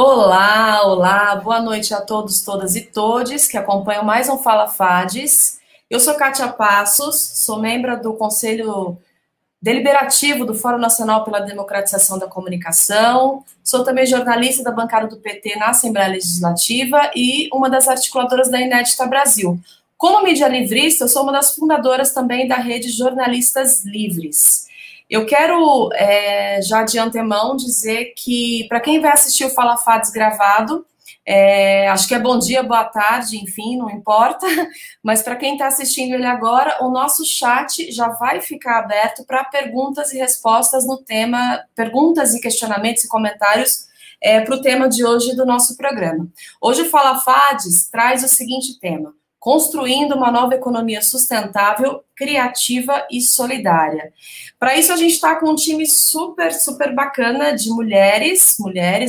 Olá, olá, boa noite a todos, todas e todes que acompanham mais um Fala Fades. Eu sou Kátia Passos, sou membro do Conselho Deliberativo do Fórum Nacional pela Democratização da Comunicação, sou também jornalista da bancada do PT na Assembleia Legislativa e uma das articuladoras da Inédita Brasil. Como mídia livrista, eu sou uma das fundadoras também da rede Jornalistas Livres. Eu quero, já de antemão, dizer que, para quem vai assistir o Fala Fades gravado, acho que é bom dia, boa tarde, enfim, não importa, mas para quem está assistindo ele agora, o nosso chat já vai ficar aberto para perguntas e respostas no tema, perguntas e questionamentos e comentários para o tema de hoje do nosso programa. Hoje o Fala Fades traz o seguinte tema: construindo uma nova economia sustentável, criativa e solidária. Para isso, a gente está com um time super, super bacana de mulheres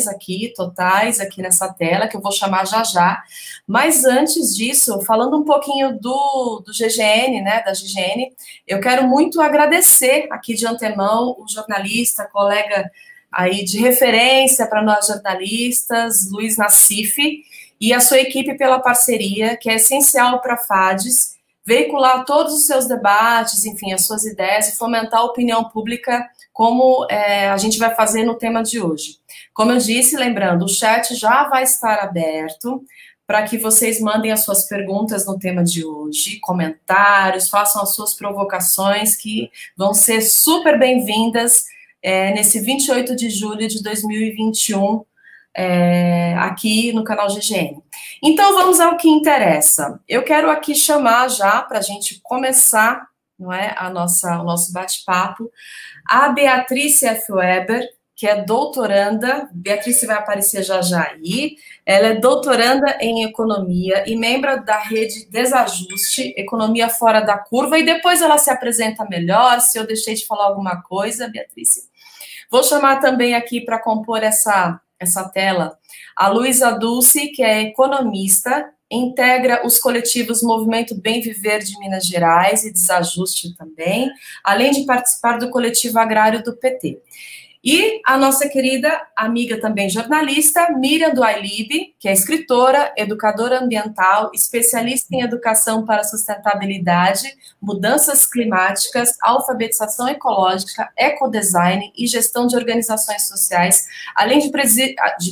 aqui, totais, aqui nessa tela, que eu vou chamar já já. Mas antes disso, falando um pouquinho do GGN, né, da GGN, eu quero muito agradecer aqui de antemão o jornalista, colega aí de referência para nós jornalistas, Luiz Nassif, e a sua equipe pela parceria, que é essencial para a FADES, veicular todos os seus debates, enfim, as suas ideias e fomentar a opinião pública, como a gente vai fazer no tema de hoje. Como eu disse, lembrando, o chat já vai estar aberto para que vocês mandem as suas perguntas no tema de hoje, comentários, façam as suas provocações, que vão ser super bem-vindas nesse 28 de julho de 2021, aqui no canal GGN. Então, vamos ao que interessa. Eu quero aqui chamar já, para a gente começar, não é, o nosso bate-papo, a Beatriz F. Weber, que é doutoranda. Beatriz vai aparecer já já aí. Ela é doutoranda em economia e membro da rede Desajuste, Economia Fora da Curva, e depois ela se apresenta melhor, se eu deixei de falar alguma coisa, Beatriz. Vou chamar também aqui para compor essa tela a Luísa Dulce, que é economista, integra os coletivos Movimento Bem Viver de Minas Gerais e Desajuste também, além de participar do coletivo agrário do PT. E a nossa querida amiga também jornalista, Miriam do Ailib, que é escritora, educadora ambiental, especialista em educação para sustentabilidade, mudanças climáticas, alfabetização ecológica, ecodesign e gestão de organizações sociais, além de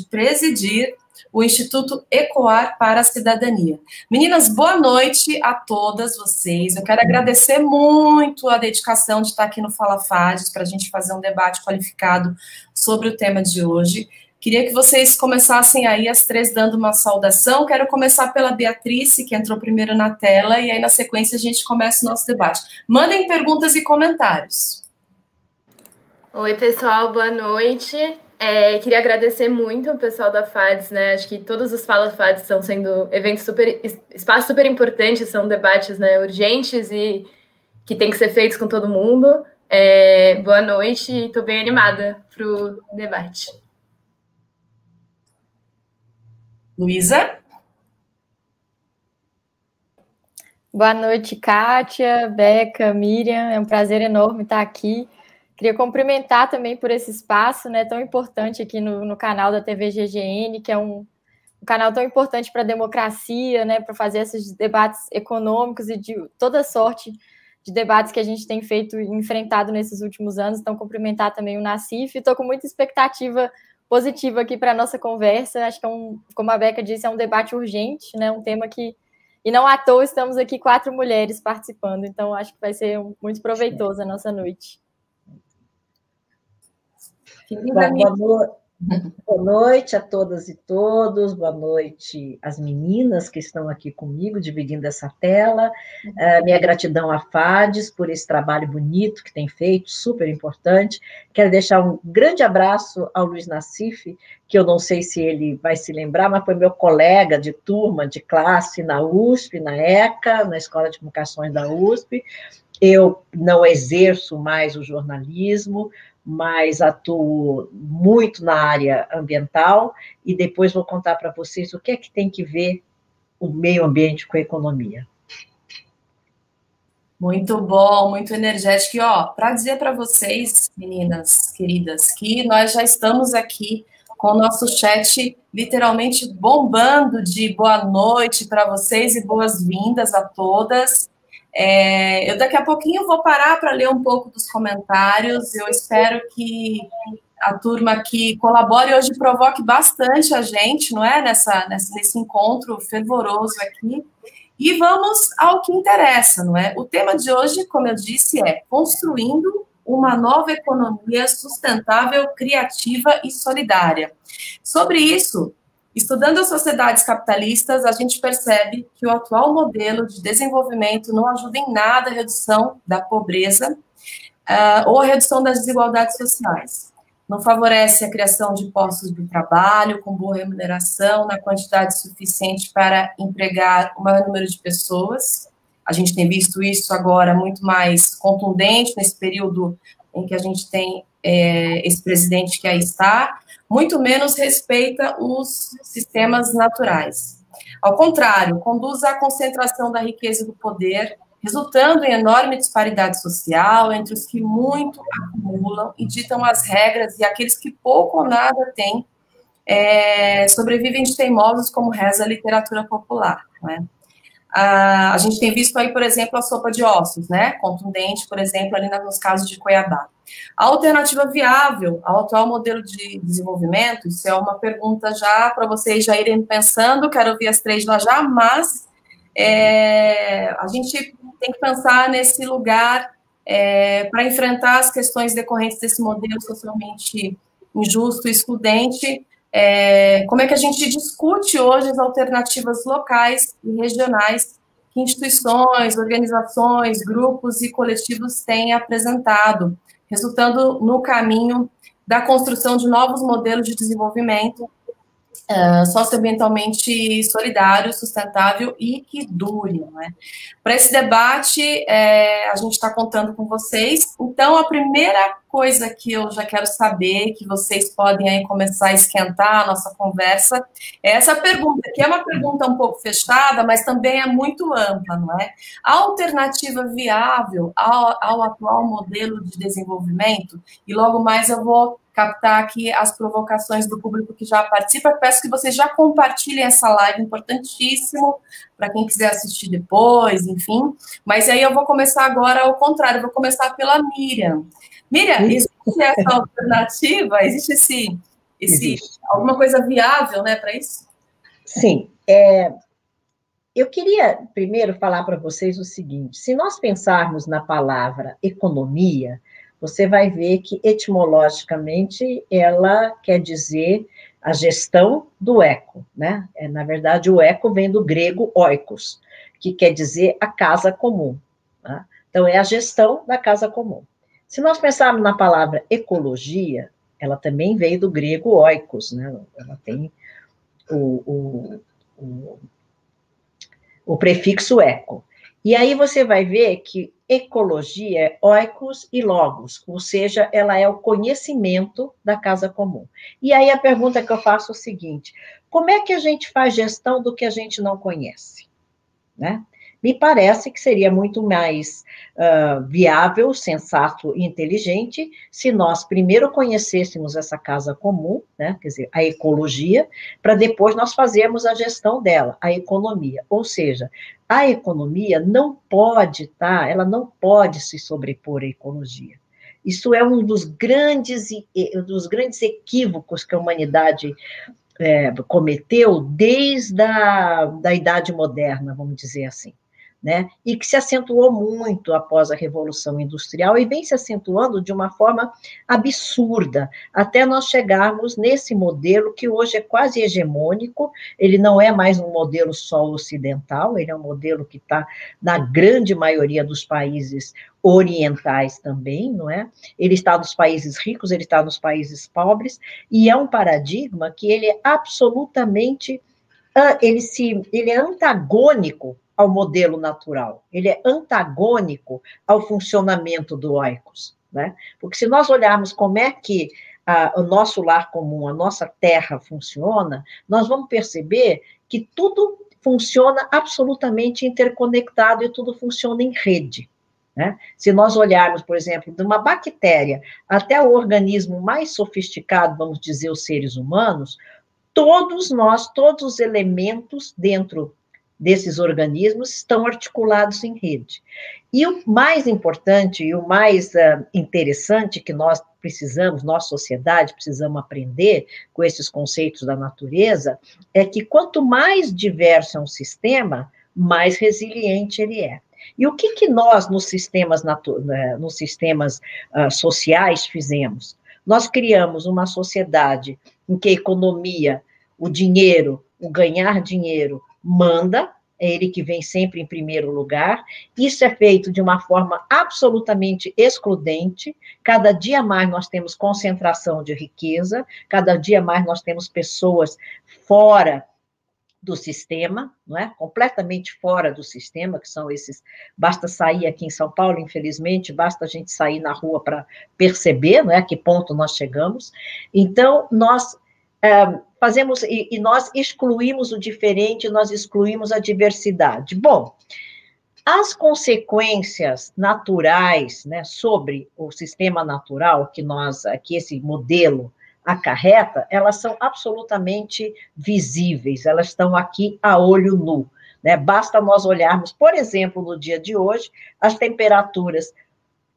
presidir o Instituto Ecoar para a Cidadania. Meninas, boa noite a todas vocês. Eu quero agradecer muito a dedicação de estar aqui no Fala Fades para a gente fazer um debate qualificado sobre o tema de hoje. Queria que vocês começassem aí as três dando uma saudação. Quero começar pela Beatriz, que entrou primeiro na tela, e aí na sequência a gente começa o nosso debate. Mandem perguntas e comentários. Oi, pessoal, boa noite. Queria agradecer muito o pessoal da FADES, né? Acho que todos os Fala FADES estão sendo espaços super importantes, são debates, né, urgentes e que tem que ser feitos com todo mundo. Boa noite e estou bem animada para o debate. Luísa? Boa noite, Kátia, Beca, Miriam. É um prazer enorme estar aqui. Queria cumprimentar também por esse espaço, né, tão importante aqui no canal da TV GGN, que é um canal tão importante para a democracia, né, para fazer esses debates econômicos e de toda sorte de debates que a gente tem feito e enfrentado nesses últimos anos. Então, cumprimentar também o Nassif. Estou com muita expectativa positiva aqui para a nossa conversa. Acho que, como a Beca disse, é um debate urgente, né, um tema que... E não à toa estamos aqui 4 mulheres participando, então acho que vai ser muito proveitoso a nossa noite. Boa noite a todas e todos, boa noite às meninas que estão aqui comigo, dividindo essa tela. Minha gratidão à FADES por esse trabalho bonito que tem feito, super importante. Quero deixar um grande abraço ao Luiz Nassif, que eu não sei se ele vai se lembrar, mas foi meu colega de turma, de classe na USP, na ECA, na Escola de Comunicações da USP. Eu não exerço mais o jornalismo, mas atuo muito na área ambiental, e depois vou contar para vocês o que é que tem que ver o meio ambiente com a economia. Muito bom, muito energético. E, para dizer para vocês, meninas queridas, que nós já estamos aqui com o nosso chat literalmente bombando de boa noite para vocês e boas-vindas a todas. Eu daqui a pouquinho vou parar para ler um pouco dos comentários. Eu espero que a turma aqui colabore hoje, provoque bastante a gente, não é? Nesse encontro fervoroso aqui. E vamos ao que interessa, não é? O tema de hoje, como eu disse, é construindo uma nova economia sustentável, criativa e solidária. Sobre isso, estudando as sociedades capitalistas, a gente percebe que o atual modelo de desenvolvimento não ajuda em nada a redução da pobreza ou a redução das desigualdades sociais. Não favorece a criação de postos de trabalho com boa remuneração, na quantidade suficiente para empregar o maior número de pessoas. A gente tem visto isso agora muito mais contundente nesse período em que a gente tem esse presidente que aí está, muito menos respeita os sistemas naturais. Ao contrário, conduz à concentração da riqueza e do poder, resultando em enorme disparidade social entre os que muito acumulam e ditam as regras e aqueles que pouco ou nada têm, sobrevivem de teimosos, como reza a literatura popular, não é? A gente tem visto aí, por exemplo, a sopa de ossos, né? Contundente, por exemplo, ali nos casos de Cuiabá. A alternativa viável ao atual modelo de desenvolvimento, isso é uma pergunta já para vocês já irem pensando, quero ouvir as três lá já, mas a gente tem que pensar nesse lugar para enfrentar as questões decorrentes desse modelo socialmente injusto e excludente. Como é que a gente discute hoje as alternativas locais e regionais que instituições, organizações, grupos e coletivos têm apresentado, resultando no caminho da construção de novos modelos de desenvolvimento socioambientalmente solidário, sustentável e que dure, não é? Para esse debate, a gente está contando com vocês. Então, a primeira coisa que eu já quero saber, que vocês podem aí começar a esquentar a nossa conversa, é essa pergunta, que é uma pergunta um pouco fechada, mas também é muito ampla, não é? A alternativa viável ao atual modelo de desenvolvimento, e logo mais eu vou captar aqui as provocações do público que já participa. Peço que vocês já compartilhem essa live, importantíssimo, para quem quiser assistir depois, enfim. Mas aí eu vou começar agora ao contrário, eu vou começar pela Miriam. Miriam, existe essa alternativa? Existe alguma coisa viável, né, para isso? Sim. Eu queria primeiro falar para vocês o seguinte: se nós pensarmos na palavra economia, você vai ver que, etimologicamente, ela quer dizer a gestão do eco, né? Na verdade, o eco vem do grego oikos, que quer dizer a casa comum, tá? Então, é a gestão da casa comum. Se nós pensarmos na palavra ecologia, ela também veio do grego oikos, né? Ela tem o prefixo eco. E aí você vai ver que ecologia é oikos e logos, ou seja, ela é o conhecimento da casa comum. E aí a pergunta que eu faço é o seguinte: como é que a gente faz gestão do que a gente não conhece, né? Me parece que seria muito mais viável, sensato e inteligente se nós primeiro conhecêssemos essa casa comum, né? Quer dizer, a ecologia, para depois nós fazermos a gestão dela, a economia. Ou seja, a economia não pode, ela não pode se sobrepor à ecologia. Isso é um dos grandes equívocos que a humanidade cometeu desde a Idade Moderna, vamos dizer assim, né? E que se acentuou muito após a Revolução Industrial e vem se acentuando de uma forma absurda, até nós chegarmos nesse modelo que hoje é quase hegemônico. Ele não é mais um modelo só ocidental, ele é um modelo que está na grande maioria dos países orientais também, não é? Ele está nos países ricos, ele está nos países pobres, e é um paradigma que ele é absolutamente, ele é antagônico ao modelo natural, ele é antagônico ao funcionamento do oikos, né? Porque se nós olharmos como é que o nosso lar comum, a nossa terra funciona, nós vamos perceber que tudo funciona absolutamente interconectado e tudo funciona em rede, né? Se nós olharmos, por exemplo, de uma bactéria até o organismo mais sofisticado, vamos dizer, os seres humanos, todos nós, todos os elementos dentro desses organismos estão articulados em rede. E o mais importante e o mais interessante que nós precisamos, nossa sociedade, precisamos aprender com esses conceitos da natureza, é que quanto mais diverso é um sistema, mais resiliente ele é. E o que nós, nos sistemas sociais, fizemos? Nós criamos uma sociedade em que a economia, o dinheiro, o ganhar dinheiro, manda, é ele que vem sempre em primeiro lugar. Isso é feito de uma forma absolutamente excludente. Cada dia mais nós temos concentração de riqueza, cada dia mais nós temos pessoas fora do sistema, não é? Completamente fora do sistema, que são esses... Basta sair aqui em São Paulo, infelizmente, basta a gente sair na rua para perceber, não é? A que ponto nós chegamos. Então, nós fazemos, e nós excluímos o diferente, nós excluímos a diversidade. Bom, as consequências naturais, né, sobre o sistema natural que esse modelo acarreta, elas são absolutamente visíveis, elas estão aqui a olho nu, né? Basta nós olharmos, por exemplo, no dia de hoje, as temperaturas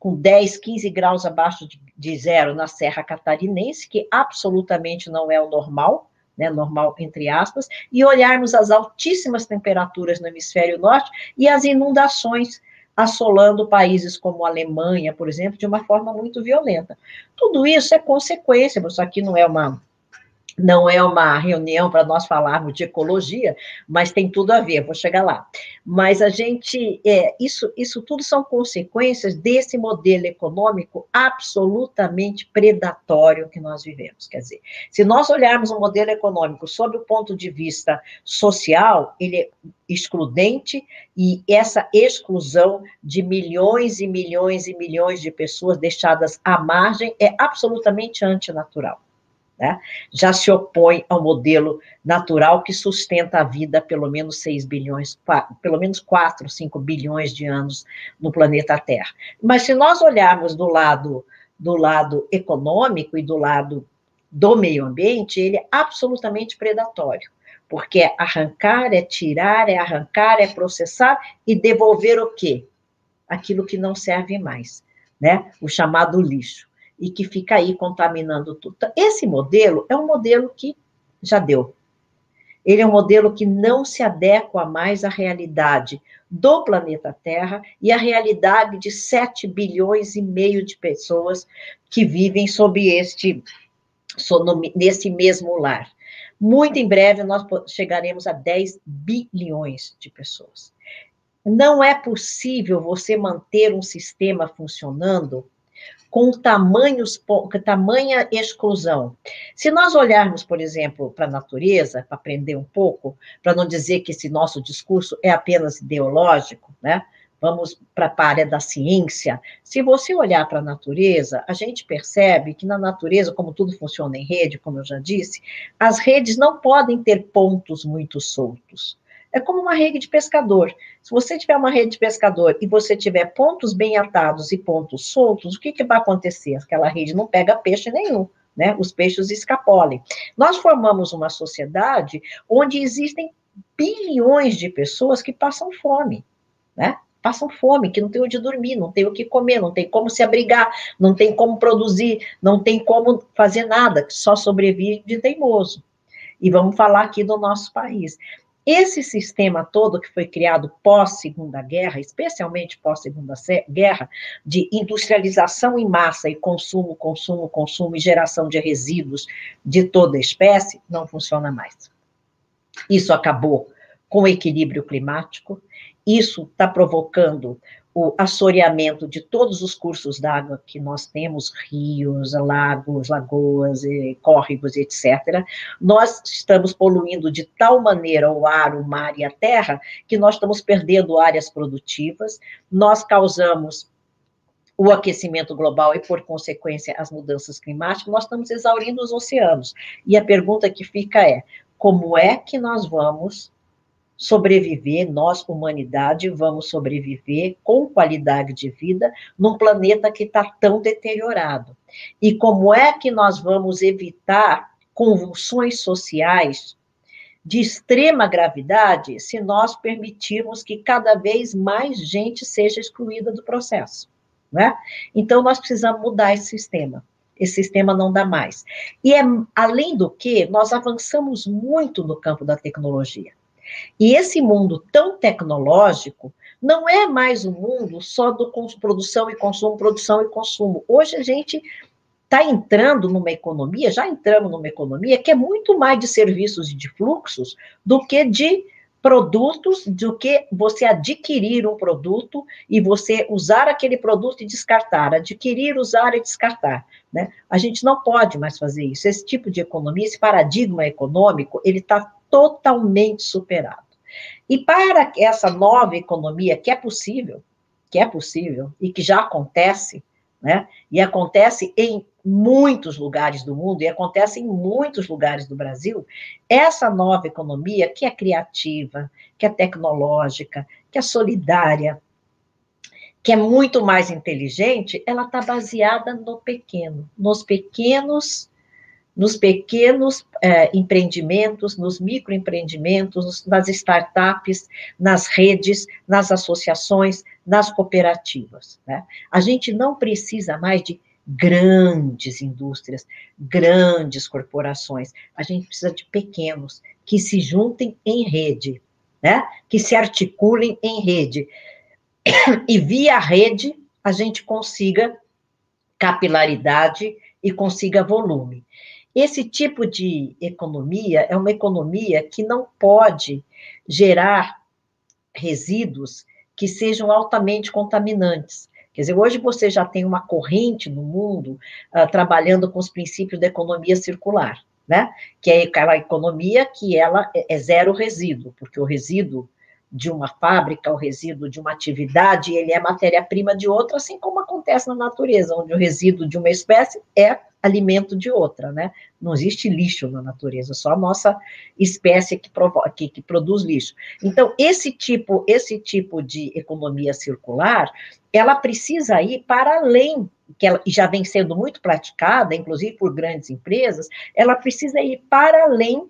com 10, 15 graus abaixo de zero na Serra Catarinense, que absolutamente não é o normal, né, normal entre aspas, e olharmos as altíssimas temperaturas no hemisfério norte e as inundações assolando países como a Alemanha, por exemplo, de uma forma muito violenta. Tudo isso é consequência, isso aqui não é uma reunião para nós falarmos de ecologia, mas tem tudo a ver, vou chegar lá. Mas isso tudo são consequências desse modelo econômico absolutamente predatório que nós vivemos. Quer dizer, se nós olharmos um modelo econômico sob o ponto de vista social, ele é excludente, e essa exclusão de milhões e milhões e milhões de pessoas deixadas à margem é absolutamente antinatural. Né? Já se opõe ao modelo natural que sustenta a vida há pelo menos 6 bilhões, pelo menos 4, 5 bilhões de anos no planeta Terra. Mas se nós olharmos do lado econômico e do lado do meio ambiente, ele é absolutamente predatório, porque é arrancar, é tirar, é arrancar, é processar e devolver o quê? Aquilo que não serve mais, né? O chamado lixo, e que fica aí contaminando tudo. Esse modelo é um modelo que já deu. Ele é um modelo que não se adequa mais à realidade do planeta Terra e à realidade de 7 bilhões e meio de pessoas que vivem nesse mesmo lar. Muito em breve nós chegaremos a 10 bilhões de pessoas. Não é possível você manter um sistema funcionando com tamanha exclusão. Se nós olharmos, por exemplo, para a natureza, para aprender um pouco, para não dizer que esse nosso discurso é apenas ideológico, né? Vamos para a área da ciência. Se você olhar para a natureza, a gente percebe que na natureza, como tudo funciona em rede, como eu já disse, as redes não podem ter pontos muito soltos. É como uma rede de pescador. Se você tiver uma rede de pescador e você tiver pontos bem atados e pontos soltos, o que vai acontecer? Aquela rede não pega peixe nenhum, né? Os peixes escapolem. Nós formamos uma sociedade onde existem bilhões de pessoas que passam fome, né? Passam fome, que não tem onde dormir, não tem o que comer, não tem como se abrigar, não tem como produzir, não tem como fazer nada, só sobrevive de teimoso. E vamos falar aqui do nosso país. Esse sistema todo que foi criado pós-Segunda Guerra, especialmente pós-Segunda Guerra, de industrialização em massa e consumo, consumo, consumo e geração de resíduos de toda espécie, não funciona mais. Isso acabou com o equilíbrio climático, isso está provocando o assoreamento de todos os cursos d'água que nós temos, rios, lagos, lagoas, córregos, etc. Nós estamos poluindo de tal maneira o ar, o mar e a terra, que nós estamos perdendo áreas produtivas, nós causamos o aquecimento global e, por consequência, as mudanças climáticas, nós estamos exaurindo os oceanos. E a pergunta que fica é, como é que nós vamos sobreviver, nós, humanidade, vamos sobreviver com qualidade de vida num planeta que está tão deteriorado. E como é que nós vamos evitar convulsões sociais de extrema gravidade se nós permitirmos que cada vez mais gente seja excluída do processo, né? Então, nós precisamos mudar esse sistema. Esse sistema não dá mais. E, além do que, nós avançamos muito no campo da tecnologia. E esse mundo tão tecnológico não é mais um mundo só do produção e consumo, produção e consumo. Hoje a gente está entrando numa economia, já entramos numa economia que é muito mais de serviços e de fluxos do que de produtos, do que você adquirir um produto e você usar aquele produto e descartar, adquirir, usar e descartar, né? A gente não pode mais fazer isso. Esse tipo de economia, esse paradigma econômico, ele está totalmente superado. E para essa nova economia, que é possível e que já acontece, né? E acontece em muitos lugares do mundo, e acontece em muitos lugares do Brasil, essa nova economia, que é criativa, que é tecnológica, que é solidária, que é muito mais inteligente, ela está baseada no pequeno, nos pequenos empreendimentos, nos microempreendimentos, nas startups, nas redes, nas associações, nas cooperativas, né? A gente não precisa mais de grandes indústrias, grandes corporações. A gente precisa de pequenos, que se juntem em rede, né? Que se articulem em rede. E via rede, a gente consiga capilaridade e consiga volume. Esse tipo de economia é uma economia que não pode gerar resíduos que sejam altamente contaminantes. Quer dizer, hoje você já tem uma corrente no mundo trabalhando com os princípios da economia circular, né? Que é aquela economia que ela é zero resíduo, porque o resíduo de uma fábrica, o resíduo de uma atividade, ele é matéria-prima de outra, assim como acontece na natureza, onde o resíduo de uma espécie é alimento de outra, né? Não existe lixo na natureza, só a nossa espécie que produz lixo. Então, esse tipo de economia circular, ela precisa ir para além, que ela já vem sendo muito praticada, inclusive por grandes empresas, ela precisa ir para além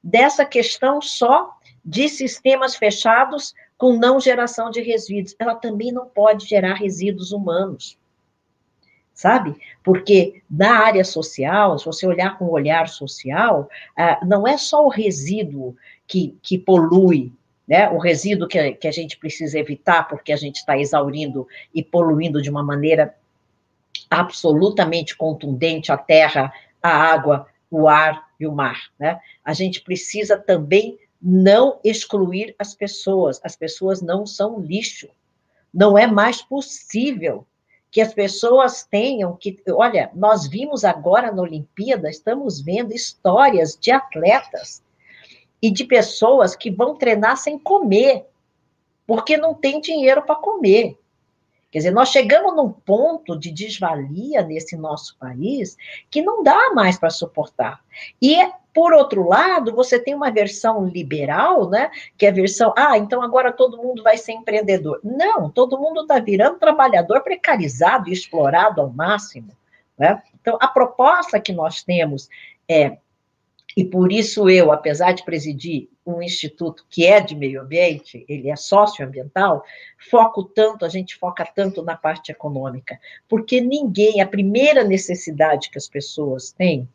dessa questão só de sistemas fechados com não geração de resíduos. Ela também não pode gerar resíduos humanos, sabe? Porque na área social, se você olhar com o olhar social, não é só o resíduo que polui, né? O resíduo que a gente precisa evitar porque a gente está exaurindo e poluindo de uma maneira absolutamente contundente a terra, a água, o ar e o mar, né? A gente precisa também não excluir as pessoas não são lixo, não é mais possível que as pessoas tenham que... Olha, nós vimos agora na Olimpíada, estamos vendo histórias de atletas e de pessoas que vão treinar sem comer, porque não tem dinheiro para comer. Quer dizer, nós chegamos num ponto de desvalia nesse nosso país que não dá mais para suportar. E, por outro lado, você tem uma versão liberal, né, que é a versão, então agora todo mundo vai ser empreendedor. Não, todo mundo está virando trabalhador precarizado e explorado ao máximo, né? Então, a proposta que nós temos e por isso eu, apesar de presidir um instituto que é de meio ambiente, ele é socioambiental, a gente foca tanto na parte econômica, porque a primeira necessidade que as pessoas têm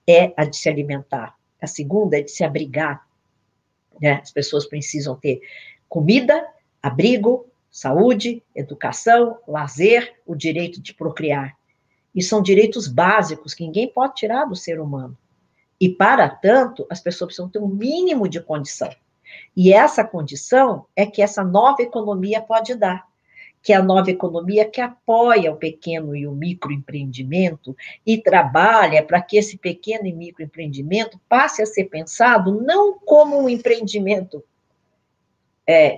é a de se alimentar, a segunda é de se abrigar, né? As pessoas precisam ter comida, abrigo, saúde, educação, lazer, o direito de procriar. E são direitos básicos que ninguém pode tirar do ser humano. E, para tanto, as pessoas precisam ter um mínimo de condição. E essa condição é que essa nova economia pode dar, que é a nova economia que apoia o pequeno e o microempreendimento e trabalha para que esse pequeno e microempreendimento passe a ser pensado não como um empreendimento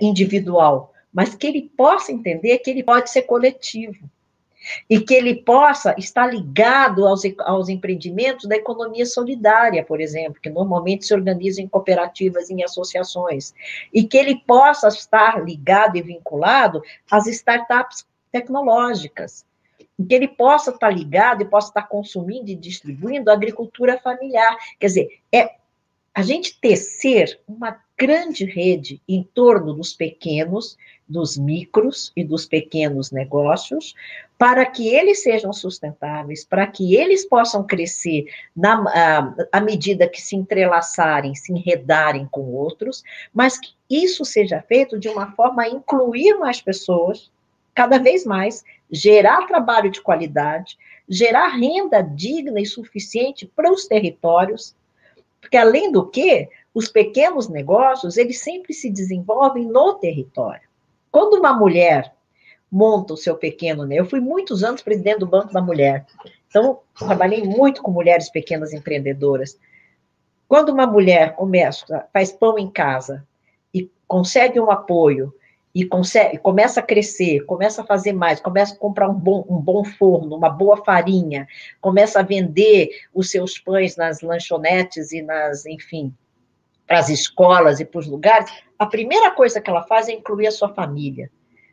individual, mas que ele possa entender que ele pode ser coletivo. e que ele possa estar ligado aos empreendimentos da economia solidária, por exemplo, que normalmente se organizam em cooperativas, em associações, e que ele possa estar ligado e vinculado às startups tecnológicas, e que ele possa estar ligado e possa estar consumindo e distribuindo a agricultura familiar. Quer dizer, a gente tecer uma grande rede em torno dos pequenos, dos micros e dos pequenos negócios, para que eles sejam sustentáveis, para que eles possam crescer à medida que se entrelaçarem, se enredarem com outros, mas que isso seja feito de uma forma a incluir mais pessoas, cada vez mais, gerar trabalho de qualidade, gerar renda digna e suficiente para os territórios, porque, além do que, os pequenos negócios, eles sempre se desenvolvem no território. Quando uma mulher monta o seu pequeno, né? Eu fui muitos anos presidente do Banco da Mulher, então trabalhei muito com mulheres pequenas empreendedoras. Quando uma mulher faz pão em casa e consegue um apoio, e começa a crescer, começa a fazer mais, começa a comprar um bom forno, uma boa farinha, começa a vender os seus pães nas lanchonetes e enfim, para as escolas e para os lugares, a primeira coisa que ela faz é incluir a sua família.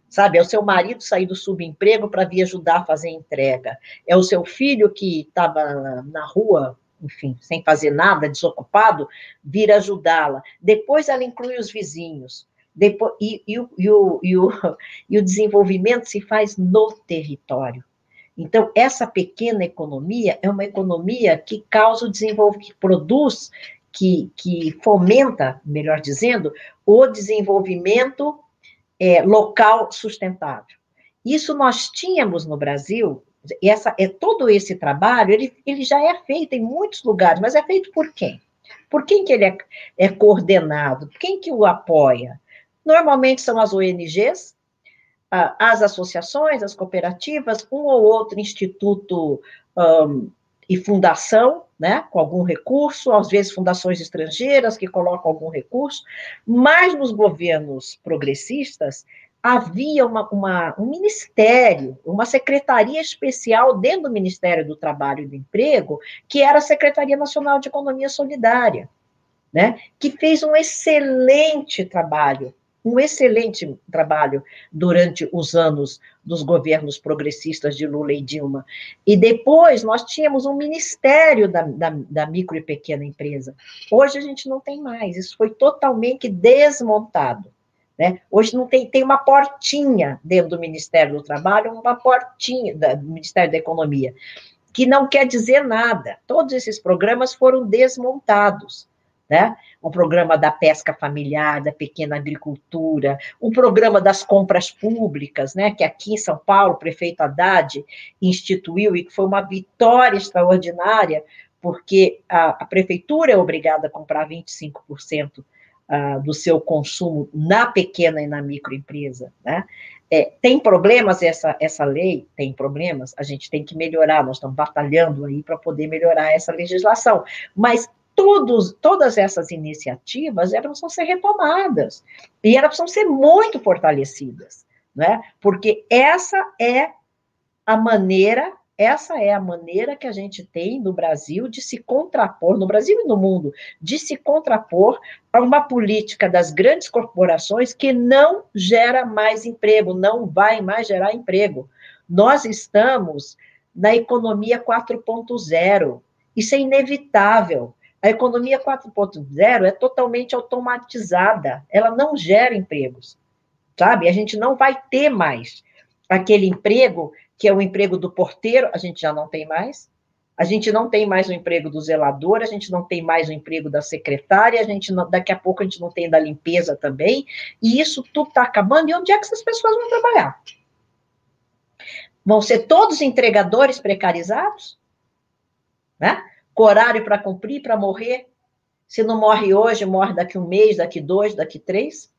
Sabe, é o seu marido sair do subemprego para vir ajudar a fazer entrega. É o seu filho que estava na rua, enfim, sem fazer nada, desocupado, vir ajudá-la. Depois ela inclui os vizinhos. Depois, o desenvolvimento se faz no território. Então, essa pequena economia é uma economia que causa o desenvolvimento, que produz, que fomenta, melhor dizendo, o desenvolvimento local sustentável. Isso nós tínhamos no Brasil, todo esse trabalho, ele já é feito em muitos lugares, mas é feito por quem? Por quem que ele é coordenado? Quem que o apoia? Normalmente são as ONGs, as associações, as cooperativas, um ou outro instituto e fundação, né, com algum recurso, às vezes fundações estrangeiras que colocam algum recurso, mas nos governos progressistas havia um ministério, uma secretaria especial dentro do Ministério do Trabalho e do Emprego, que era a Secretaria Nacional de Economia Solidária, né, que fez um excelente trabalho durante os anos dos governos progressistas de Lula e Dilma. E depois nós tínhamos um ministério da micro e pequena empresa. Hoje a gente não tem mais, isso foi totalmente desmontado. Né? Hoje não tem uma portinha dentro do Ministério do Trabalho, uma portinha do Ministério da Economia, que não quer dizer nada. Todos esses programas foram desmontados. Né? O programa da pesca familiar, da pequena agricultura, o programa das compras públicas, né? Que aqui em São Paulo, o prefeito Haddad instituiu, e que foi uma vitória extraordinária, porque a prefeitura é obrigada a comprar 25% do seu consumo na pequena e na microempresa. Né? Tem problemas essa lei? Tem problemas, a gente tem que melhorar, nós estamos batalhando aí para poder melhorar essa legislação, mas todas essas iniciativas, elas precisam ser retomadas, e elas precisam ser muito fortalecidas, né? Porque essa é a maneira que a gente tem no Brasil de se contrapor, no Brasil e no mundo, de se contrapor a uma política das grandes corporações que não gera mais emprego, não vai mais gerar emprego. Nós estamos na economia 4.0, isso é inevitável. A economia 4.0 é totalmente automatizada, ela não gera empregos, sabe? A gente não vai ter mais aquele emprego que é o emprego do porteiro, a gente já não tem mais. A gente não tem mais o emprego do zelador, a gente não tem mais o emprego da secretária, daqui a pouco a gente não tem da limpeza também, e isso tudo está acabando, e onde é que essas pessoas vão trabalhar? Vão ser todos entregadores precarizados? Né? Com horário para cumprir, para morrer. Se não morre hoje, morre daqui um mês, daqui 2, daqui 3.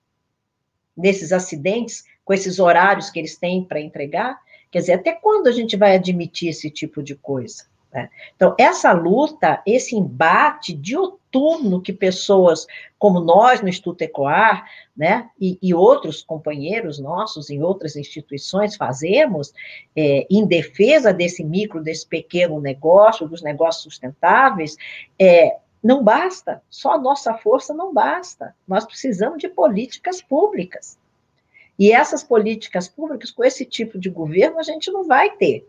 Nesses acidentes, com esses horários que eles têm para entregar. Quer dizer, até quando a gente vai admitir esse tipo de coisa? né? Então, essa luta, esse embate dioturno que pessoas como nós no Instituto Ecoar, né, e outros companheiros nossos em outras instituições fazemos, em defesa desse micro, desse pequeno negócio, dos negócios sustentáveis, não basta, só a nossa força não basta, nós precisamos de políticas públicas. E essas políticas públicas, com esse tipo de governo, a gente não vai ter.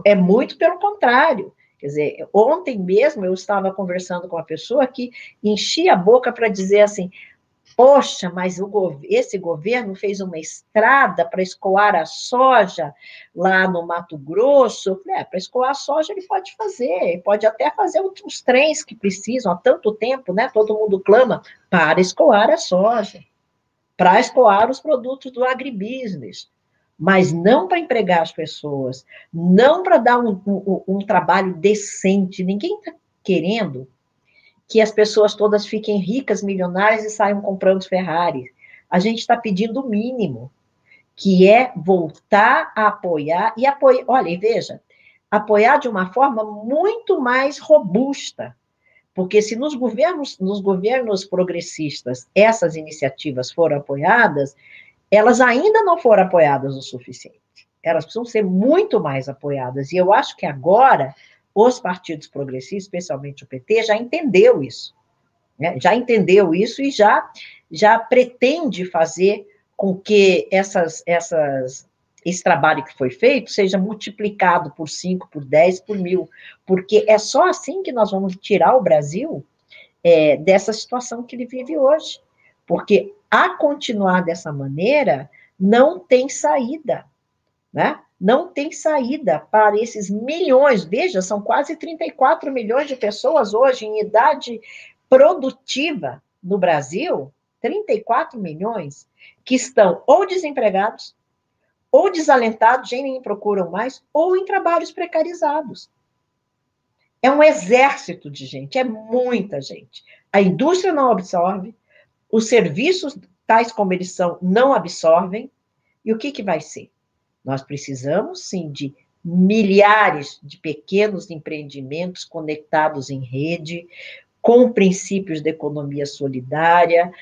É muito pelo contrário. Quer dizer, ontem mesmo eu estava conversando com uma pessoa que enchia a boca para dizer assim, poxa, mas esse governo fez uma estrada para escoar a soja lá no Mato Grosso. Eu falei, para escoar a soja ele pode até fazer os trens que precisam, há tanto tempo, né? Todo mundo clama para escoar a soja, para escoar os produtos do agribusiness, mas não para empregar as pessoas, não para dar um trabalho decente. Ninguém está querendo que as pessoas todas fiquem ricas, milionárias e saiam comprando Ferrari. A gente está pedindo o mínimo, que é voltar a apoiar, olha, e veja, apoiar de uma forma muito mais robusta, porque se nos governos progressistas essas iniciativas foram apoiadas, elas ainda não foram apoiadas o suficiente. Elas precisam ser muito mais apoiadas. E eu acho que agora os partidos progressistas, especialmente o PT, já entendeu isso. Né? Já entendeu isso e já pretende fazer com que esse trabalho que foi feito seja multiplicado por 5, por 10, por 1000. Porque é só assim que nós vamos tirar o Brasil dessa situação que ele vive hoje. Porque a continuar dessa maneira, não tem saída, né? Não tem saída para esses milhões, veja, são quase 34 milhões de pessoas hoje em idade produtiva no Brasil, 34 milhões, que estão ou desempregados, ou desalentados, nem procuram mais, ou em trabalhos precarizados. É um exército de gente, é muita gente. A indústria não absorve, os serviços, tais como eles são, não absorvem, e o que vai ser? Nós precisamos, sim, de milhares de pequenos empreendimentos conectados em rede, com princípios da economia solidária,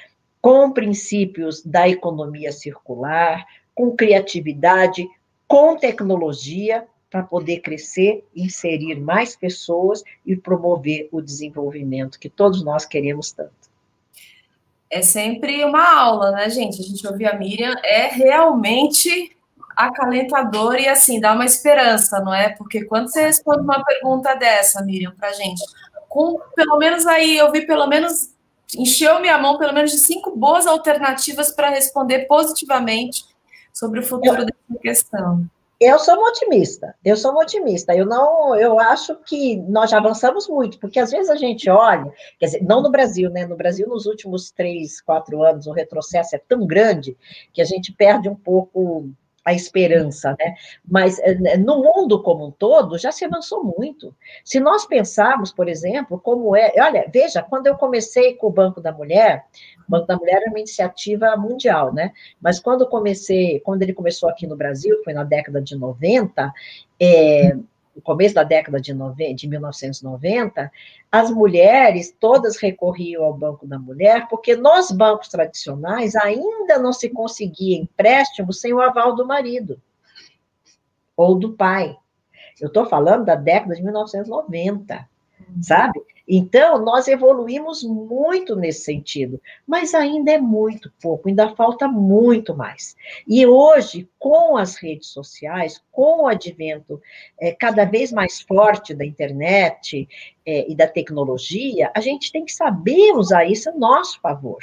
com princípios da economia circular, com criatividade, com tecnologia, para poder crescer, inserir mais pessoas e promover o desenvolvimento que todos nós queremos tanto. É sempre uma aula, né, gente? A gente ouvir a Miriam é realmente acalentador e, assim, dá uma esperança, não é? Porque quando você responde uma pergunta dessa, Miriam, pra gente, com pelo menos aí, eu vi pelo menos, encheu minha mão pelo menos de 5 boas alternativas para responder positivamente sobre o futuro dessa questão. Eu sou uma otimista. Eu acho que nós já avançamos muito, porque às vezes a gente olha, quer dizer, não no Brasil, né? No Brasil, nos últimos 3, 4 anos, o retrocesso é tão grande que a gente perde um pouco a esperança, né? Mas no mundo como um todo, já se avançou muito. Se nós pensarmos, por exemplo, como olha, veja, quando eu comecei com o Banco da Mulher era uma iniciativa mundial, né? Mas quando ele começou aqui no Brasil, foi na década de 90, no começo da década de 1990, as mulheres todas recorriam ao Banco da Mulher, porque nos bancos tradicionais ainda não se conseguia empréstimo sem o aval do marido ou do pai. Eu estou falando da década de 1990, sabe? Então, nós evoluímos muito nesse sentido, mas ainda é muito pouco, ainda falta muito mais. E hoje, com as redes sociais, com o advento cada vez mais forte da internet e da tecnologia, a gente tem que saber usar isso a nosso favor.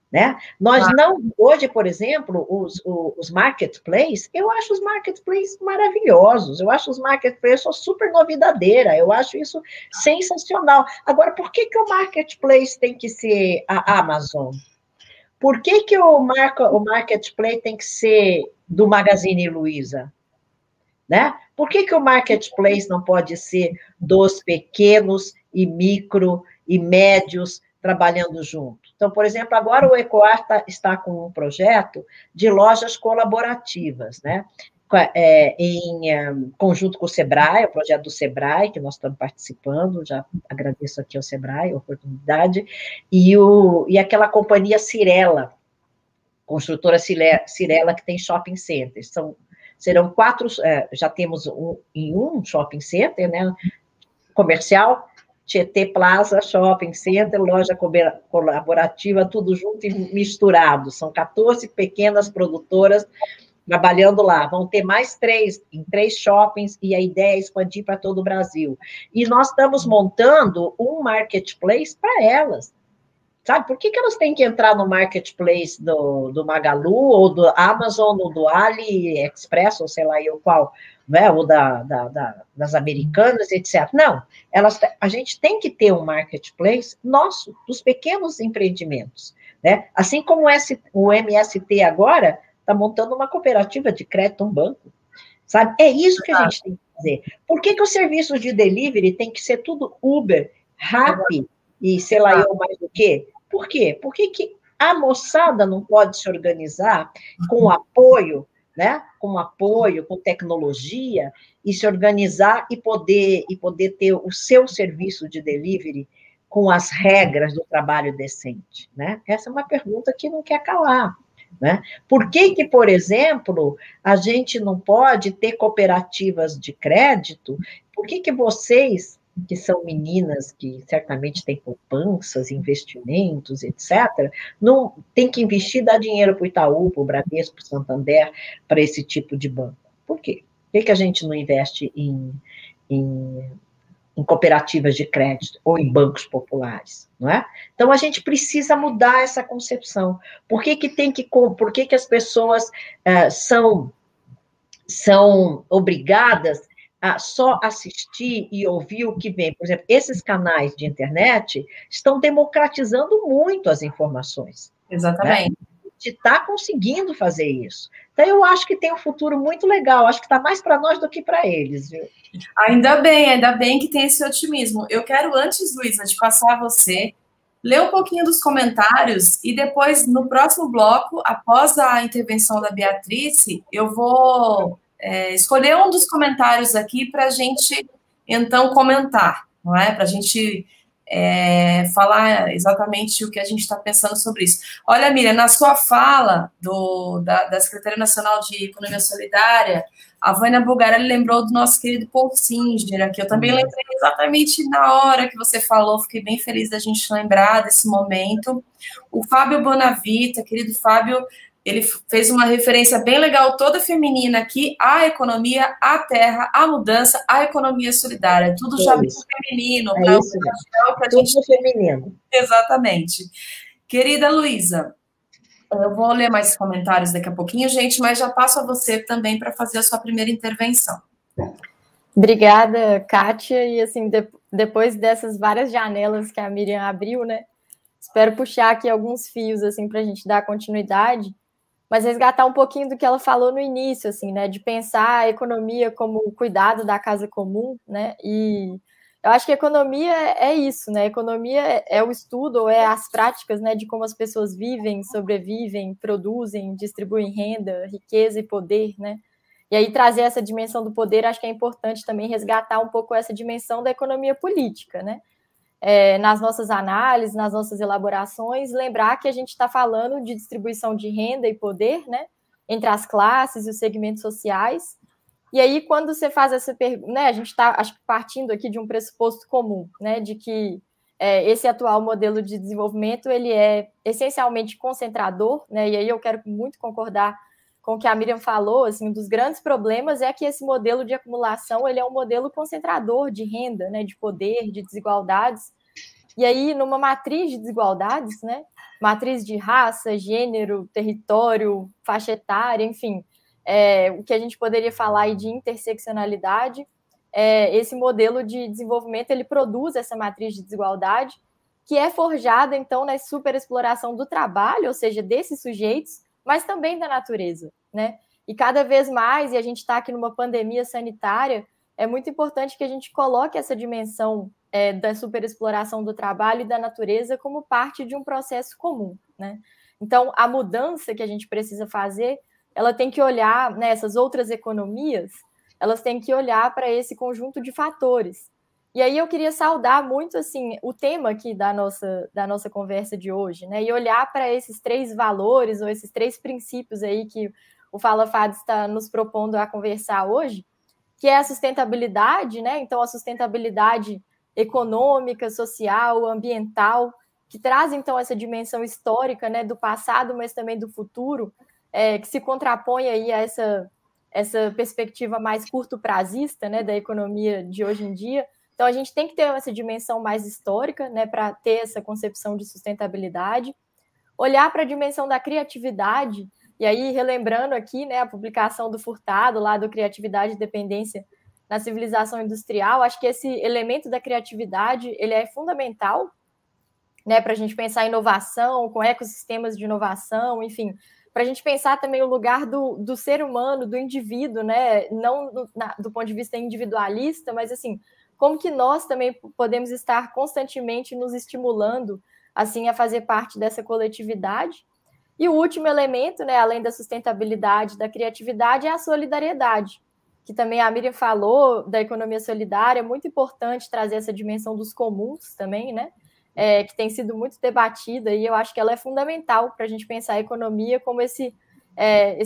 Né? Nós não, hoje, por exemplo, os marketplaces, eu acho os marketplaces maravilhosos, eu acho os marketplaces, eu sou super novidadeira, eu acho isso sensacional. Agora, por que o marketplace tem que ser a Amazon? Por que o marketplace tem que ser do Magazine Luiza? Né? Por que o marketplace não pode ser dos pequenos e micro e médios trabalhando junto? Então, por exemplo, agora o Ecoar está com um projeto de lojas colaborativas, né? em conjunto com o Sebrae, o projeto do Sebrae, que nós estamos participando, já agradeço aqui ao Sebrae a oportunidade, e aquela companhia Cyrela, construtora Cyrela, que tem shopping centers. Serão 4, já temos um shopping center, né, comercial, Tietê Plaza, Shopping Center, loja colaborativa, tudo junto e misturado. São 14 pequenas produtoras trabalhando lá. Vão ter mais 3 em 3 shoppings, e a ideia é expandir para todo o Brasil. E nós estamos montando um marketplace para elas. Sabe, por que elas têm que entrar no marketplace do Magalu, ou do Amazon, ou do AliExpress, ou sei lá eu qual, né, ou das americanas, etc. Não, a gente tem que ter um marketplace nosso, dos pequenos empreendimentos. Né? Assim como o MST agora está montando uma cooperativa de crédito, um banco. Sabe? É isso que a gente tem que fazer. Por que o serviço de delivery tem que ser tudo Uber, Rappi, e sei lá eu mais do quê? Por quê? Por que a moçada não pode se organizar com apoio, né? Com apoio, com tecnologia, e se organizar e poder ter o seu serviço de delivery com as regras do trabalho decente, né? Essa é uma pergunta que não quer calar, né? Por que, por exemplo, a gente não pode ter cooperativas de crédito? Por que vocês, que são meninas que certamente têm poupanças, investimentos, etc., não tem que investir, dar dinheiro para o Itaú, para o Bradesco, para o Santander, para esse tipo de banco? Por quê? Por que a gente não investe em cooperativas de crédito ou em bancos populares, não é? Então, a gente precisa mudar essa concepção. Por que as pessoas são obrigadas a só assistir e ouvir o que vem? Por exemplo, esses canais de internet estão democratizando muito as informações. Exatamente. Né? A gente está conseguindo fazer isso. Então, eu acho que tem um futuro muito legal. Acho que está mais para nós do que para eles, viu? Ainda bem que tem esse otimismo. Eu quero, antes, Luísa, de passar a você, ler um pouquinho dos comentários, e depois, no próximo bloco, após a intervenção da Beatrice, eu vou escolher um dos comentários aqui para a gente, então, comentar, não é? Para a gente falar exatamente o que a gente está pensando sobre isso. Olha, Miriam, na sua fala da Secretaria Nacional de Economia Solidária, a Vânia Bulgarelli lembrou do nosso querido Paul Singer, que eu também lembrei exatamente na hora que você falou, fiquei bem feliz da gente lembrar desse momento. O Fábio Bonavita, querido Fábio, ele fez uma referência bem legal, toda feminina aqui, à economia, à terra, à mudança, à economia solidária. Tudo já bem feminino. É isso, tudo feminino. Exatamente. Querida Luísa, eu vou ler mais comentários daqui a pouquinho, gente, mas já passo a você também para fazer a sua primeira intervenção. Obrigada, Kátia. E assim, depois dessas várias janelas que a Miriam abriu, né? Espero puxar aqui alguns fios assim para a gente dar continuidade, mas resgatar um pouquinho do que ela falou no início, assim, né? De pensar a economia como o cuidado da casa comum, né? E eu acho que economia é isso, né? Economia é o estudo, ou é as práticas, né, de como as pessoas vivem, sobrevivem, produzem, distribuem renda, riqueza e poder, né? E aí trazer essa dimensão do poder, acho que é importante também resgatar um pouco essa dimensão da economia política, né? Nas nossas análises, nas nossas elaborações, lembrar que a gente está falando de distribuição de renda e poder, né? Entre as classes e os segmentos sociais. E aí, quando você faz essa pergunta, né, a gente está, acho que, partindo aqui de um pressuposto comum, né, de que esse atual modelo de desenvolvimento ele é essencialmente concentrador, né, e aí eu quero muito concordar com o que a Miriam falou, assim, um dos grandes problemas é que esse modelo de acumulação ele é um modelo concentrador de renda, né, de poder, de desigualdades. E aí, numa matriz de desigualdades, né, matriz de raça, gênero, território, faixa etária, enfim, o que a gente poderia falar aí de interseccionalidade, esse modelo de desenvolvimento ele produz essa matriz de desigualdade que é forjada, então, na superexploração do trabalho, ou seja, desses sujeitos, mas também da natureza, né? E cada vez mais, e a gente está aqui numa pandemia sanitária, é muito importante que a gente coloque essa dimensão da superexploração do trabalho e da natureza como parte de um processo comum, né? Então, a mudança que a gente precisa fazer ela tem que olhar, né, essas outras economias, elas têm que olhar para esse conjunto de fatores. E aí eu queria saudar muito assim o tema aqui da nossa conversa de hoje, né? E olhar para esses 3 valores ou esses 3 princípios aí que o Fala FADES está nos propondo a conversar hoje, que é a sustentabilidade, né? Então a sustentabilidade econômica, social, ambiental, que traz então essa dimensão histórica, né, do passado, mas também do futuro, que se contrapõe aí a essa perspectiva mais curto-prazista, né, da economia de hoje em dia. Então, a gente tem que ter essa dimensão mais histórica, né, para ter essa concepção de sustentabilidade. Olhar para a dimensão da criatividade, e aí, relembrando aqui, né, a publicação do Furtado, lá do Criatividade e Dependência na Civilização Industrial, acho que esse elemento da criatividade, ele é fundamental, né, para a gente pensar em inovação, com ecossistemas de inovação, enfim, para a gente pensar também o lugar do ser humano, do indivíduo, né, não do ponto de vista individualista, mas assim, como que nós também podemos estar constantemente nos estimulando, assim, a fazer parte dessa coletividade. E o último elemento, né, além da sustentabilidade, da criatividade, é a solidariedade, que também a Miriam falou da economia solidária, é muito importante trazer essa dimensão dos comuns também, né, que tem sido muito debatida, e eu acho que ela é fundamental para a gente pensar a economia como esse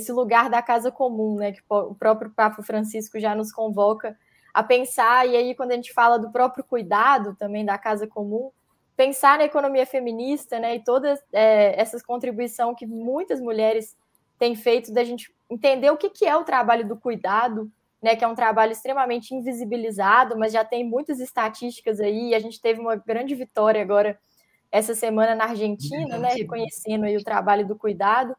lugar da casa comum, né, que o próprio Papa Francisco já nos convoca a pensar, e aí quando a gente fala do próprio cuidado também da casa comum, pensar na economia feminista, né, e toda essa contribuição que muitas mulheres têm feito da gente entender o que é o trabalho do cuidado, né, que é um trabalho extremamente invisibilizado, mas já tem muitas estatísticas aí, e a gente teve uma grande vitória agora essa semana na Argentina, né, reconhecendo aí o trabalho do cuidado,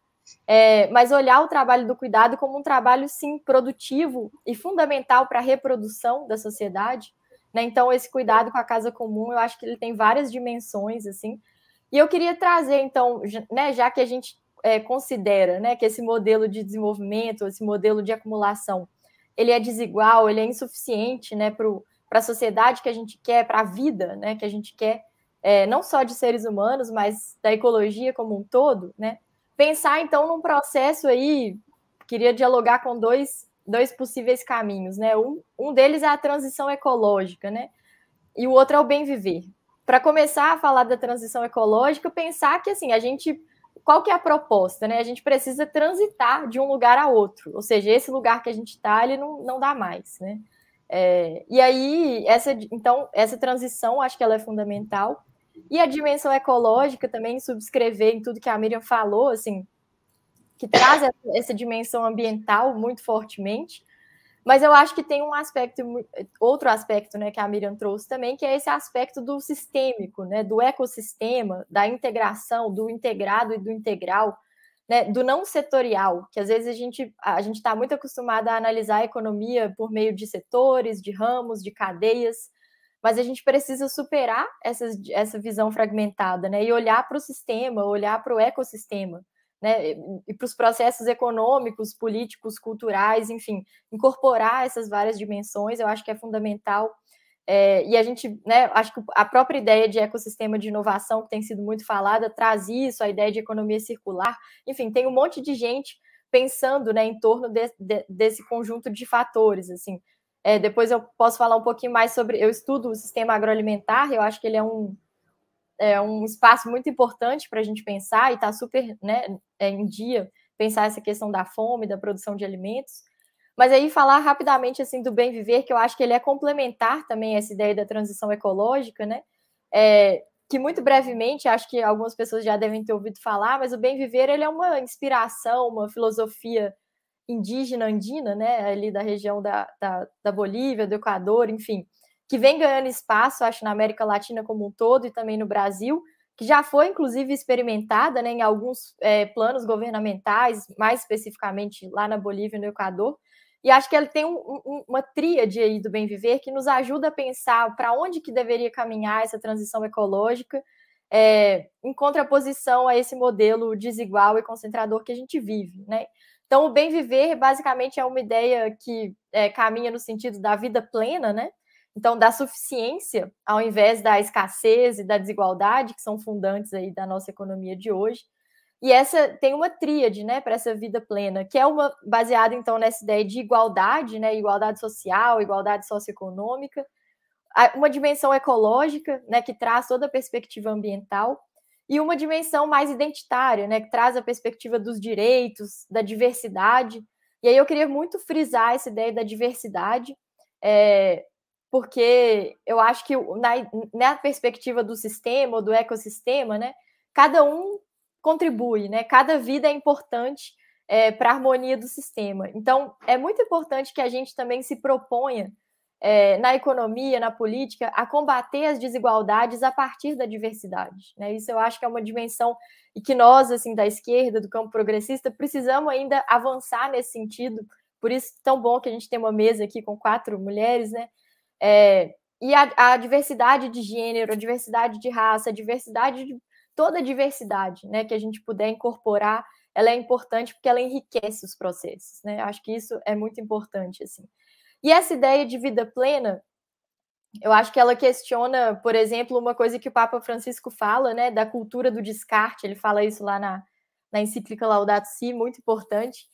mas olhar o trabalho do cuidado como um trabalho, sim, produtivo e fundamental para a reprodução da sociedade, né? Então, esse cuidado com a casa comum, eu acho que ele tem várias dimensões, assim, e eu queria trazer, então, né, já que a gente considera, né, que esse modelo de desenvolvimento, esse modelo de acumulação, ele é desigual, ele é insuficiente, né, para a sociedade que a gente quer, para a vida, né, que a gente quer, não só de seres humanos, mas da ecologia como um todo, né? Pensar, então, num processo aí, queria dialogar com dois possíveis caminhos, né? Um deles é a transição ecológica, né? E o outro é o bem viver. Para começar a falar da transição ecológica, pensar que, assim, qual que é a proposta, né? A gente precisa transitar de um lugar a outro, ou seja, esse lugar que a gente está, ele não dá mais, né? E aí, essa transição, acho que ela é fundamental. E a dimensão ecológica também, subscrever em tudo que a Miriam falou, assim, que traz essa dimensão ambiental muito fortemente, mas eu acho que tem outro aspecto, né, que a Miriam trouxe também, que é esse aspecto do sistêmico, né, do ecossistema, da integração, do integrado e do integral, né, do não setorial, que às vezes a gente está muito acostumado a analisar a economia por meio de setores, de ramos, de cadeias, mas a gente precisa superar essa visão fragmentada, né, e olhar para o sistema, olhar para o ecossistema, né, e para os processos econômicos, políticos, culturais, enfim, incorporar essas várias dimensões, eu acho que é fundamental. E a gente, né, acho que a própria ideia de ecossistema de inovação, que tem sido muito falada, traz isso, a ideia de economia circular, enfim, tem um monte de gente pensando, né, em torno desse conjunto de fatores, assim. Depois eu posso falar um pouquinho mais sobre, eu estudo o sistema agroalimentar, eu acho que ele é um espaço muito importante para a gente pensar, e está super, né, em dia pensar essa questão da fome, da produção de alimentos. Mas aí falar rapidamente assim do bem viver, que eu acho que ele é complementar também essa ideia da transição ecológica, né? Que muito brevemente, acho que algumas pessoas já devem ter ouvido falar, mas o bem viver ele é uma inspiração, uma filosofia indígena andina, né? Ali da região da Bolívia, do Equador, enfim, que vem ganhando espaço, acho, na América Latina como um todo e também no Brasil, que já foi, inclusive, experimentada, né, em alguns planos governamentais, mais especificamente lá na Bolívia e no Equador, e acho que ele tem uma tríade aí do bem viver que nos ajuda a pensar para onde que deveria caminhar essa transição ecológica, em contraposição a esse modelo desigual e concentrador que a gente vive, né? Então, o bem viver, basicamente, é uma ideia que caminha no sentido da vida plena, né? Então, da suficiência, ao invés da escassez e da desigualdade, que são fundantes aí da nossa economia de hoje. E essa tem uma tríade, né, para essa vida plena, que é uma baseada, então, nessa ideia de igualdade, né, igualdade social, igualdade socioeconômica, uma dimensão ecológica, né, que traz toda a perspectiva ambiental, e uma dimensão mais identitária, né, que traz a perspectiva dos direitos, da diversidade. E aí eu queria muito frisar essa ideia da diversidade, porque eu acho que na perspectiva do sistema ou do ecossistema, né, cada um contribui, né? Cada vida é importante para a harmonia do sistema. Então, é muito importante que a gente também se proponha na economia, na política, a combater as desigualdades a partir da diversidade, né? Isso eu acho que é uma dimensão e que nós, assim, da esquerda, do campo progressista, precisamos ainda avançar nesse sentido. Por isso, tão bom que a gente tem uma mesa aqui com 4 mulheres, né? E a diversidade de gênero, a diversidade de raça, a diversidade de toda a diversidade, né, que a gente puder incorporar, ela é importante porque ela enriquece os processos, né? Acho que isso é muito importante, assim. E essa ideia de vida plena, eu acho que ela questiona, por exemplo, uma coisa que o Papa Francisco fala, né, da cultura do descarte. Ele fala isso lá na encíclica Laudato Si, muito importante,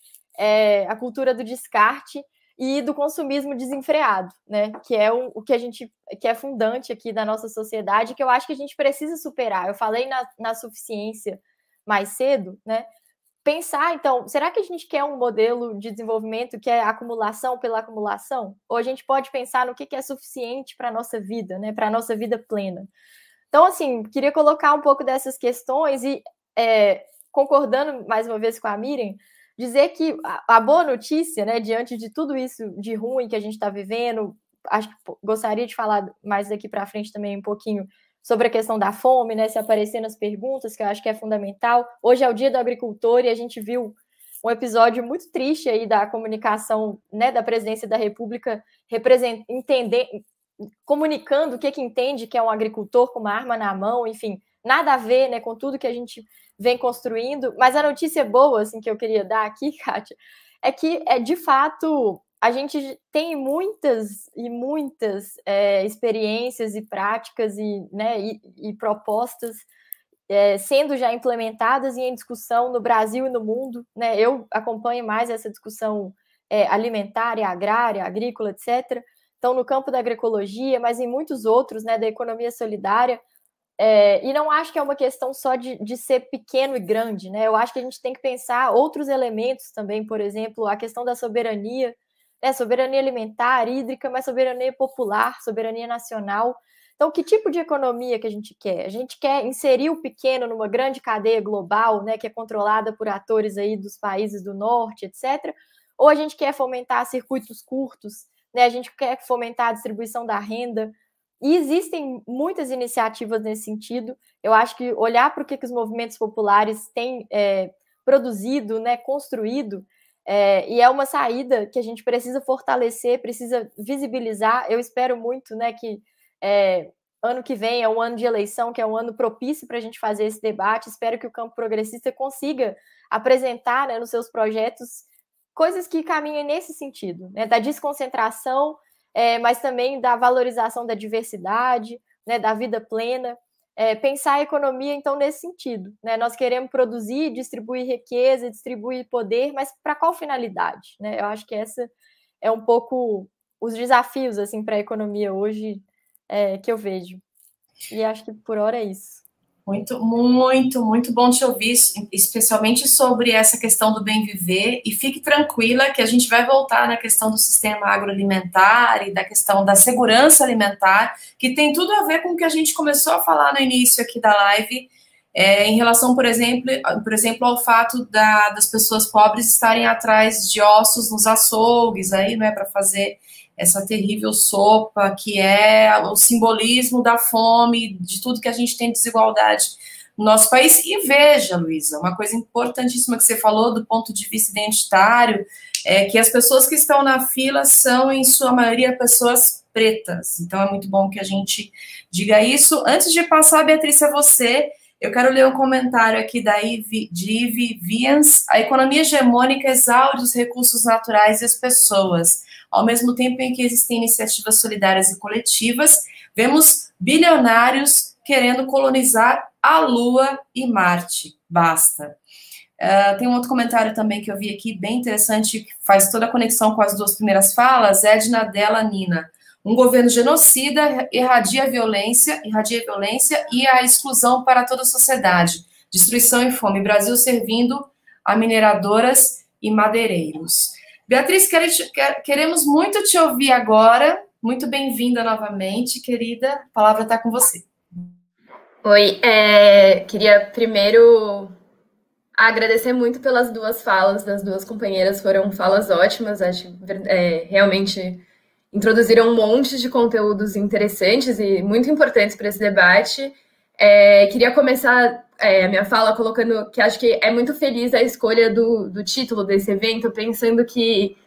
a cultura do descarte e do consumismo desenfreado, né? Que é o que a gente que é fundante aqui da nossa sociedade, que eu acho que a gente precisa superar. Eu falei na suficiência mais cedo, né? Pensar, então, será que a gente quer um modelo de desenvolvimento que é acumulação pela acumulação? Ou a gente pode pensar no que é suficiente para a nossa vida, né? Para a nossa vida plena. Então, assim, queria colocar um pouco dessas questões e, concordando mais uma vez com a Miriam, dizer que a boa notícia, né, diante de tudo isso de ruim que a gente está vivendo, acho que gostaria de falar mais daqui para frente também um pouquinho sobre a questão da fome, né, se aparecer nas perguntas, que eu acho que é fundamental. Hoje é o Dia do Agricultor e a gente viu um episódio muito triste aí da comunicação, né, da Presidência da República comunicando o que entende que é um agricultor com uma arma na mão, enfim, nada a ver, né, com tudo que a gente vem construindo, mas a notícia boa, assim, que eu queria dar aqui, Kátia, é que, de fato, a gente tem muitas e muitas experiências e práticas e propostas sendo já implementadas e em discussão no Brasil e no mundo, né? Eu acompanho mais essa discussão alimentar e agrária, agrícola, etc., então no campo da agroecologia, mas em muitos outros, né, da economia solidária. E não acho que é uma questão só de ser pequeno e grande, né? Eu acho que a gente tem que pensar outros elementos também, por exemplo, a questão da soberania, né? Soberania alimentar, hídrica, mas soberania popular, soberania nacional. Então, que tipo de economia que a gente quer? A gente quer inserir o pequeno numa grande cadeia global, né, que é controlada por atores aí dos países do norte, etc. Ou a gente quer fomentar circuitos curtos, né? A gente quer fomentar a distribuição da renda. E existem muitas iniciativas nesse sentido. Eu acho que olhar para o que os movimentos populares têm produzido, né, construído, e é uma saída que a gente precisa fortalecer, precisa visibilizar. Eu espero muito, né, que ano que vem é um ano de eleição, que é um ano propício para a gente fazer esse debate. Espero que o campo progressista consiga apresentar, né, nos seus projetos coisas que caminhem nesse sentido, né, da desconcentração, mas também da valorização da diversidade, né, da vida plena, pensar a economia, então, nesse sentido, né? Nós queremos produzir, distribuir riqueza, distribuir poder, mas para qual finalidade, né? Eu acho que essa é um pouco os desafios, assim, para a economia hoje que eu vejo. E acho que por hora é isso. Muito, muito, muito bom te ouvir, especialmente sobre essa questão do bem viver, e fique tranquila que a gente vai voltar na questão do sistema agroalimentar e da questão da segurança alimentar, que tem tudo a ver com o que a gente começou a falar no início aqui da live, em relação, por exemplo, ao fato das pessoas pobres estarem atrás de ossos nos açougues, aí, né, para fazer essa terrível sopa, que é o simbolismo da fome, de tudo que a gente tem de desigualdade no nosso país. E veja, Luísa, uma coisa importantíssima que você falou do ponto de vista identitário, é que as pessoas que estão na fila são, em sua maioria, pessoas pretas. Então, é muito bom que a gente diga isso. Antes de passar, Beatriz, a você, eu quero ler um comentário aqui de Ivy Vians. A economia hegemônica exaure os recursos naturais e as pessoas. Ao mesmo tempo em que existem iniciativas solidárias e coletivas, vemos bilionários querendo colonizar a Lua e Marte. basta. Tem um outro comentário também que eu vi aqui, bem interessante, que faz toda a conexão com as duas primeiras falas, Edna Della Nina. Um governo genocida irradia a violência e a exclusão para toda a sociedade. Destruição e fome. Brasil servindo a mineradoras e madeireiros. Beatriz, queremos muito te ouvir agora. Muito bem-vinda novamente, querida. A palavra está com você. Oi, queria primeiro agradecer muito pelas duas falas das duas companheiras, foram falas ótimas, acho que realmente introduziram um monte de conteúdos interessantes e muito importantes para esse debate. Queria começar a minha fala colocando que acho que é muito feliz a escolha do título desse evento, pensando que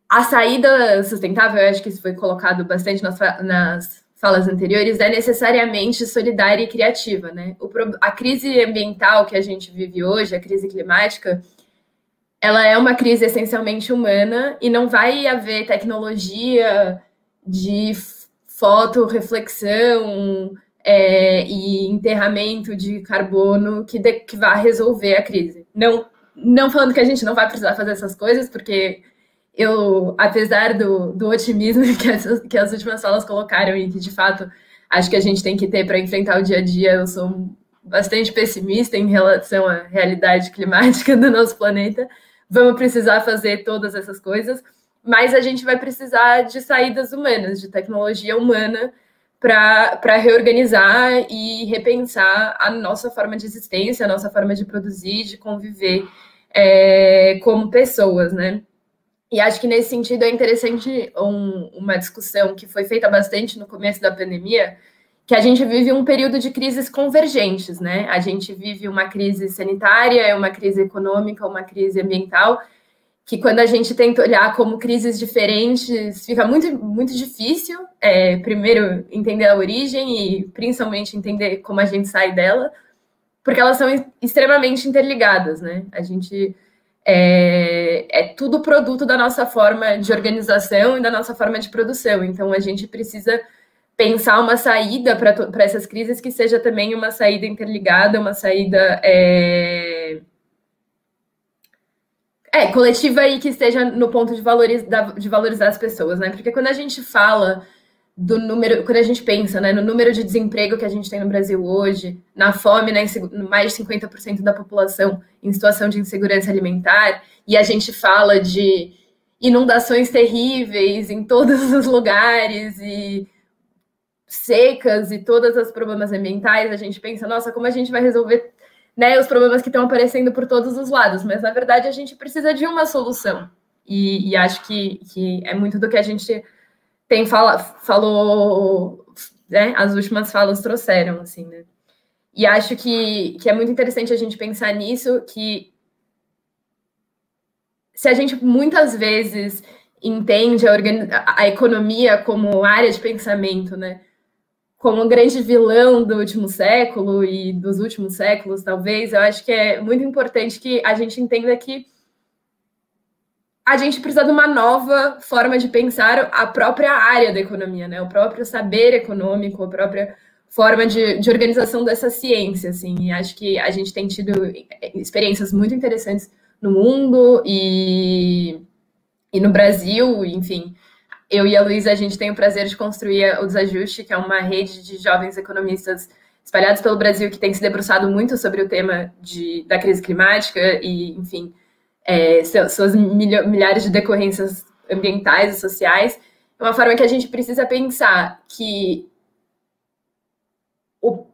a saída sustentável, eu acho que isso foi colocado bastante nas falas anteriores, é necessariamente solidária e criativa, né? A crise ambiental que a gente vive hoje, a crise climática, ela é uma crise essencialmente humana e não vai haver tecnologia de fotorreflexão e enterramento de carbono que vá resolver a crise. Não falando que a gente não vai precisar fazer essas coisas, porque eu, apesar do otimismo que as últimas falas colocaram e que, de fato, acho que a gente tem que ter para enfrentar o dia a dia, eu sou bastante pessimista em relação à realidade climática do nosso planeta. Vamos precisar fazer todas essas coisas, mas a gente vai precisar de saídas humanas, de tecnologia humana para reorganizar e repensar a nossa forma de existência, a nossa forma de produzir, de conviver como pessoas, né? E acho que nesse sentido é interessante uma discussão que foi feita bastante no começo da pandemia, que a gente vive um período de crises convergentes, né? A gente vive uma crise sanitária, uma crise econômica, uma crise ambiental, que quando a gente tenta olhar como crises diferentes, fica muito, muito difícil, primeiro, entender a origem e, principalmente, entender como a gente sai dela, porque elas são extremamente interligadas, né? A gente... É tudo produto da nossa forma de organização e da nossa forma de produção. Então, a gente precisa pensar uma saída para essas crises que seja também uma saída interligada, uma saída coletiva e que esteja no ponto de valorizar as pessoas, né? Porque quando a gente fala do número, quando a gente pensa, né, no número de desemprego que a gente tem no Brasil hoje, na fome, né, mais de 50% da população em situação de insegurança alimentar, e a gente fala de inundações terríveis em todos os lugares, e secas, e todos os problemas ambientais, a gente pensa, nossa, como a gente vai resolver, né, os problemas que estão aparecendo por todos os lados, mas, na verdade, a gente precisa de uma solução, e acho que é muito do que a gente... falou, né, as últimas falas trouxeram, assim, né? E acho que é muito interessante a gente pensar nisso, que se a gente muitas vezes entende a economia como área de pensamento, né, como um grande vilão do último século e dos últimos séculos, talvez, eu acho que é muito importante que a gente entenda que a gente precisa de uma nova forma de pensar a própria área da economia, né? O próprio saber econômico, a própria forma de organização dessa ciência, assim. E acho que a gente tem tido experiências muito interessantes no mundo e no Brasil, enfim. Eu e a Luísa, a gente tem o prazer de construir o Desajuste, que é uma rede de jovens economistas espalhados pelo Brasil que tem se debruçado muito sobre o tema da crise climática e, enfim... suas milhares de decorrências ambientais e sociais, é uma forma que a gente precisa pensar que o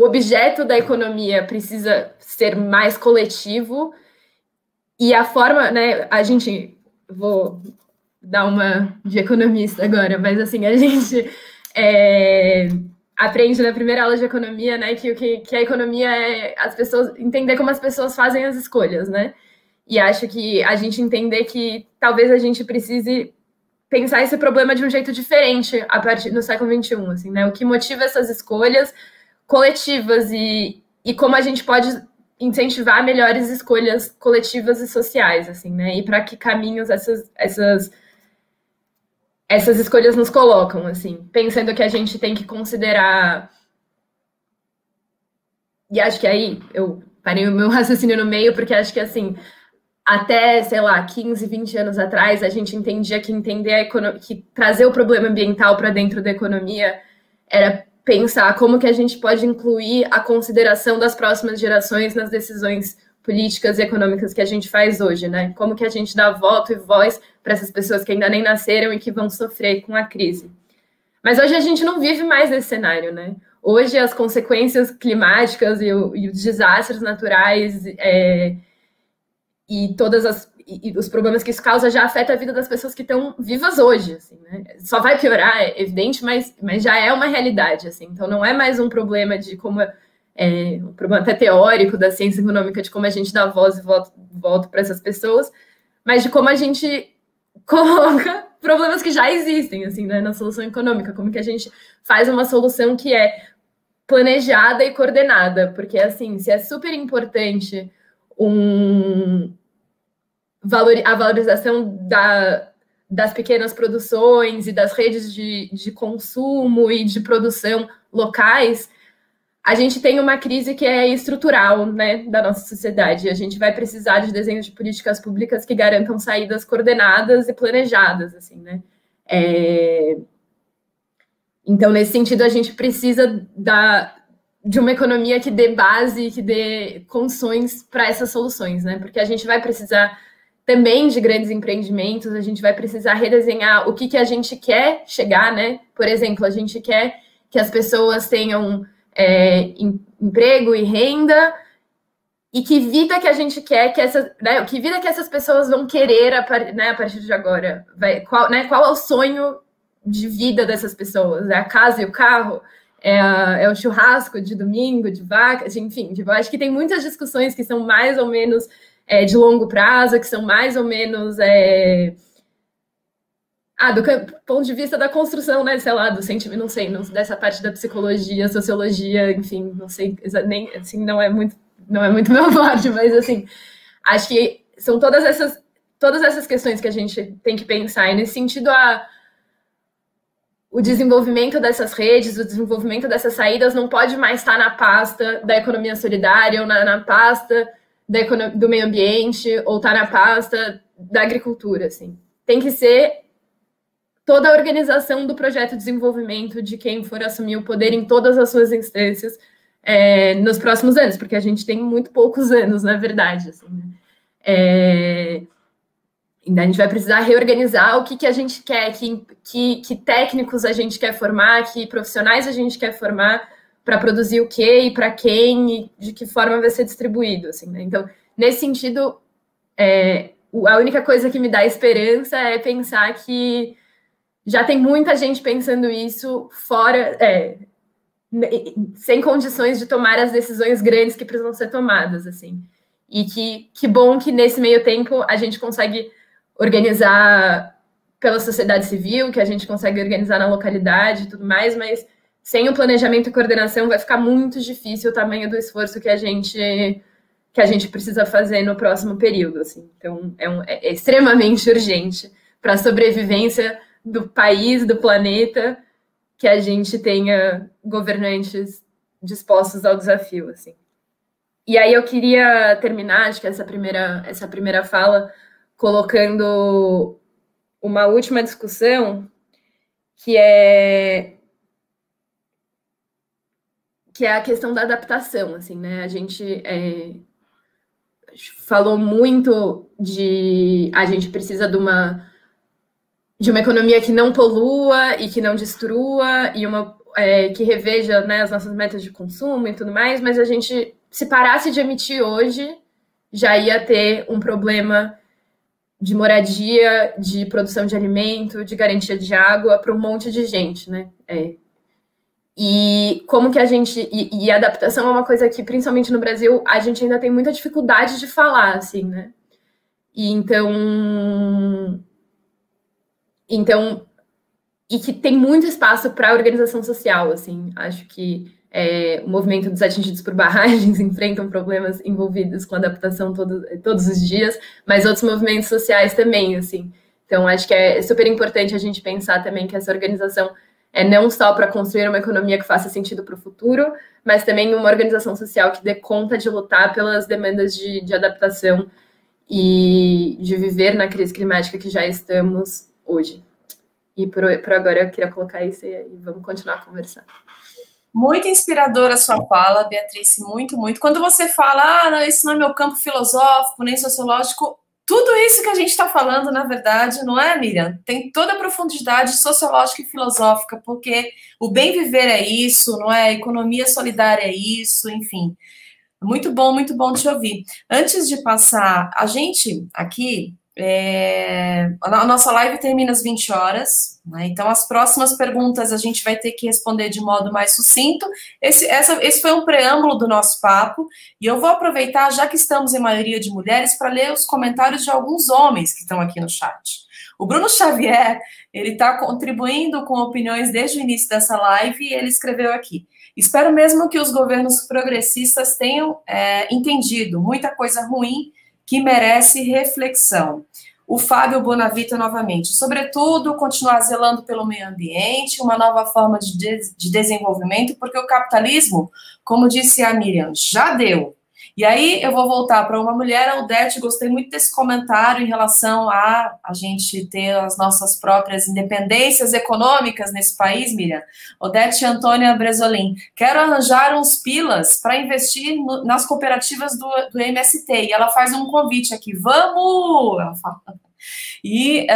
objeto da economia precisa ser mais coletivo e a forma, né, vou dar uma de economista agora, mas assim, a gente aprende na primeira aula de economia, né, que a economia é as pessoas entender como as pessoas fazem as escolhas, né? E acho que a gente entender que talvez a gente precise pensar esse problema de um jeito diferente a partir do século XXI, assim, né? O que motiva essas escolhas coletivas e como a gente pode incentivar melhores escolhas coletivas e sociais, assim, né? E para que caminhos essas escolhas nos colocam, assim, pensando que a gente tem que considerar E acho que aí eu parei o meu raciocínio no meio, porque acho que, assim, até, sei lá, 15, 20 anos atrás, a gente entendia que que trazer o problema ambiental para dentro da economia era pensar como que a gente pode incluir a consideração das próximas gerações nas decisões políticas e econômicas que a gente faz hoje, né? Como que a gente dá voto e voz para essas pessoas que ainda nem nasceram e que vão sofrer com a crise. Mas hoje a gente não vive mais nesse cenário, né? Hoje as consequências climáticas e os desastres naturais e os problemas que isso causa já afeta a vida das pessoas que estão vivas hoje, assim, né? Só vai piorar, é evidente, mas já é uma realidade, assim. Então não é mais um problema de como um problema até teórico da ciência econômica de como a gente dá voz e voto para essas pessoas, mas de como a gente coloca problemas que já existem, assim, né, na solução econômica, como que a gente faz uma solução que é planejada e coordenada, porque, assim, se é super importante a valorização das pequenas produções e das redes de consumo e de produção locais, a gente tem uma crise que é estrutural, né, da nossa sociedade. A gente vai precisar de desenhos de políticas públicas que garantam saídas coordenadas e planejadas, assim, né? Então, nesse sentido, a gente precisa de uma economia que dê base, que dê condições para essas soluções, né? Porque a gente vai precisar também de grandes empreendimentos, a gente vai precisar redesenhar o que a gente quer chegar, né? Por exemplo, a gente quer que as pessoas tenham emprego e renda, e que vida que a gente quer que vida que essas pessoas vão querer a partir de agora, qual é o sonho de vida dessas pessoas? É a casa e o carro? É o churrasco de domingo, de vaca, enfim, eu acho que tem muitas discussões que são mais ou menos de longo prazo, que são mais ou menos do ponto de vista da construção, né, sei lá, do sentimento, não sei, dessa parte da psicologia, sociologia, enfim, não sei, nem, assim, não é muito meu forte, mas, assim, acho que são todas essas questões que a gente tem que pensar, e nesse sentido, o desenvolvimento dessas redes, o desenvolvimento dessas saídas não pode mais estar na pasta da economia solidária ou na pasta do meio ambiente ou estar na pasta da agricultura, assim. Tem que ser toda a organização do projeto de desenvolvimento de quem for assumir o poder em todas as suas instâncias nos próximos anos, porque a gente tem muito poucos anos, na verdade. Assim, né? Ainda a gente vai precisar reorganizar o que a gente quer, que técnicos a gente quer formar, que profissionais a gente quer formar para produzir o quê e para quem e de que forma vai ser distribuído. Assim, né? Então, nesse sentido, a única coisa que me dá esperança é pensar que já tem muita gente pensando isso fora, sem condições de tomar as decisões grandes que precisam ser tomadas, assim. E que bom que nesse meio tempo a gente consegue organizar pela sociedade civil, que a gente consegue organizar na localidade e tudo mais, mas sem o planejamento e coordenação vai ficar muito difícil o tamanho do esforço que a gente precisa fazer no próximo período, assim. Então, é extremamente urgente para a sobrevivência do país, do planeta, que a gente tenha governantes dispostos ao desafio, assim. E aí eu queria terminar, acho que essa primeira fala, colocando uma última discussão, que é a questão da adaptação, assim, né? A gente falou muito a gente precisa de uma economia que não polua e que não destrua, e que reveja, né, as nossas metas de consumo e tudo mais, mas a gente, se parasse de emitir hoje, já ia ter um problema de moradia, de produção de alimento, de garantia de água para um monte de gente, né? E como que a gente... E a adaptação é uma coisa que, principalmente no Brasil, a gente ainda tem muita dificuldade de falar, assim, né? E e que tem muito espaço para a organização social, assim. Acho que o movimento dos atingidos por barragens enfrentam problemas envolvidos com adaptação todos os dias, mas outros movimentos sociais também, assim. Então, acho que é super importante a gente pensar também que essa organização não só para construir uma economia que faça sentido para o futuro, mas também uma organização social que dê conta de lutar pelas demandas de adaptação e de viver na crise climática que já estamos hoje. E por agora eu queria colocar isso e vamos continuar a conversar. Muito inspiradora a sua fala, Beatriz, muito, muito. Quando você fala, não, esse não é meu campo filosófico, nem sociológico, tudo isso que a gente está falando, na verdade, não é, Miriam? Tem toda a profundidade sociológica e filosófica, porque o bem viver é isso, não é? A economia solidária é isso, enfim. Muito bom te ouvir. Antes de passar, a gente aqui, a nossa live termina às 20 horas, né? Então as próximas perguntas a gente vai ter que responder de modo mais sucinto. Esse foi um preâmbulo do nosso papo, e eu vou aproveitar, já que estamos em maioria de mulheres, para ler os comentários de alguns homens que estão aqui no chat. O Bruno Xavier, ele está contribuindo com opiniões desde o início dessa live, e ele escreveu aqui: espero mesmo que os governos progressistas tenham entendido muita coisa ruim que merece reflexão. O Fábio Bonavita novamente. Sobretudo, continuar zelando pelo meio ambiente, uma nova forma de desenvolvimento, porque o capitalismo, como disse a Miriam, já deu. E aí eu vou voltar para uma mulher, a Odete, gostei muito desse comentário em relação a gente ter as nossas próprias independências econômicas nesse país, Miriam. Odete Antônia Bresolim, quero arranjar uns pilas para investir nas cooperativas do MST, e ela faz um convite aqui, vamos! Ela fala. E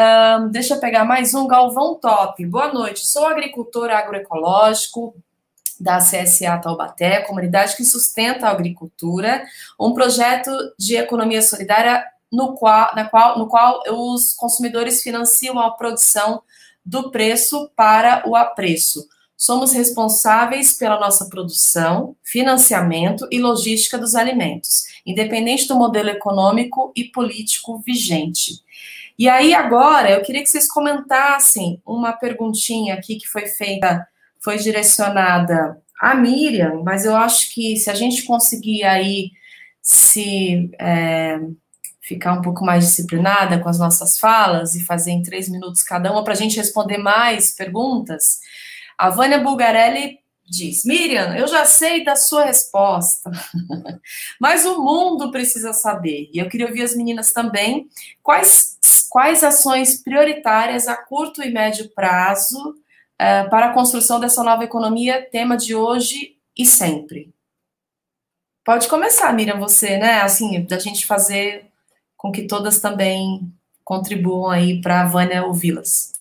deixa eu pegar mais um, Galvão Top, boa noite, sou agricultor agroecológico, da CSA Taubaté, comunidade que sustenta a agricultura, um projeto de economia solidária no qual os consumidores financiam a produção do preço para o apreço. Somos responsáveis pela nossa produção, financiamento e logística dos alimentos, independente do modelo econômico e político vigente. E aí, agora, eu queria que vocês comentassem uma perguntinha aqui que foi feita, foi direcionada a Miriam, mas eu acho que se a gente conseguir aí ficar um pouco mais disciplinada com as nossas falas e fazer em 3 minutos cada uma para a gente responder mais perguntas, a Vânia Bulgarelli diz: Miriam, eu já sei da sua resposta, mas o mundo precisa saber, e eu queria ouvir as meninas também, quais ações prioritárias a curto e médio prazo para a construção dessa nova economia, tema de hoje e sempre. Pode começar, Miriam, você, né? Assim, da gente fazer com que todas também contribuam aí para a Vânia ouvi-las.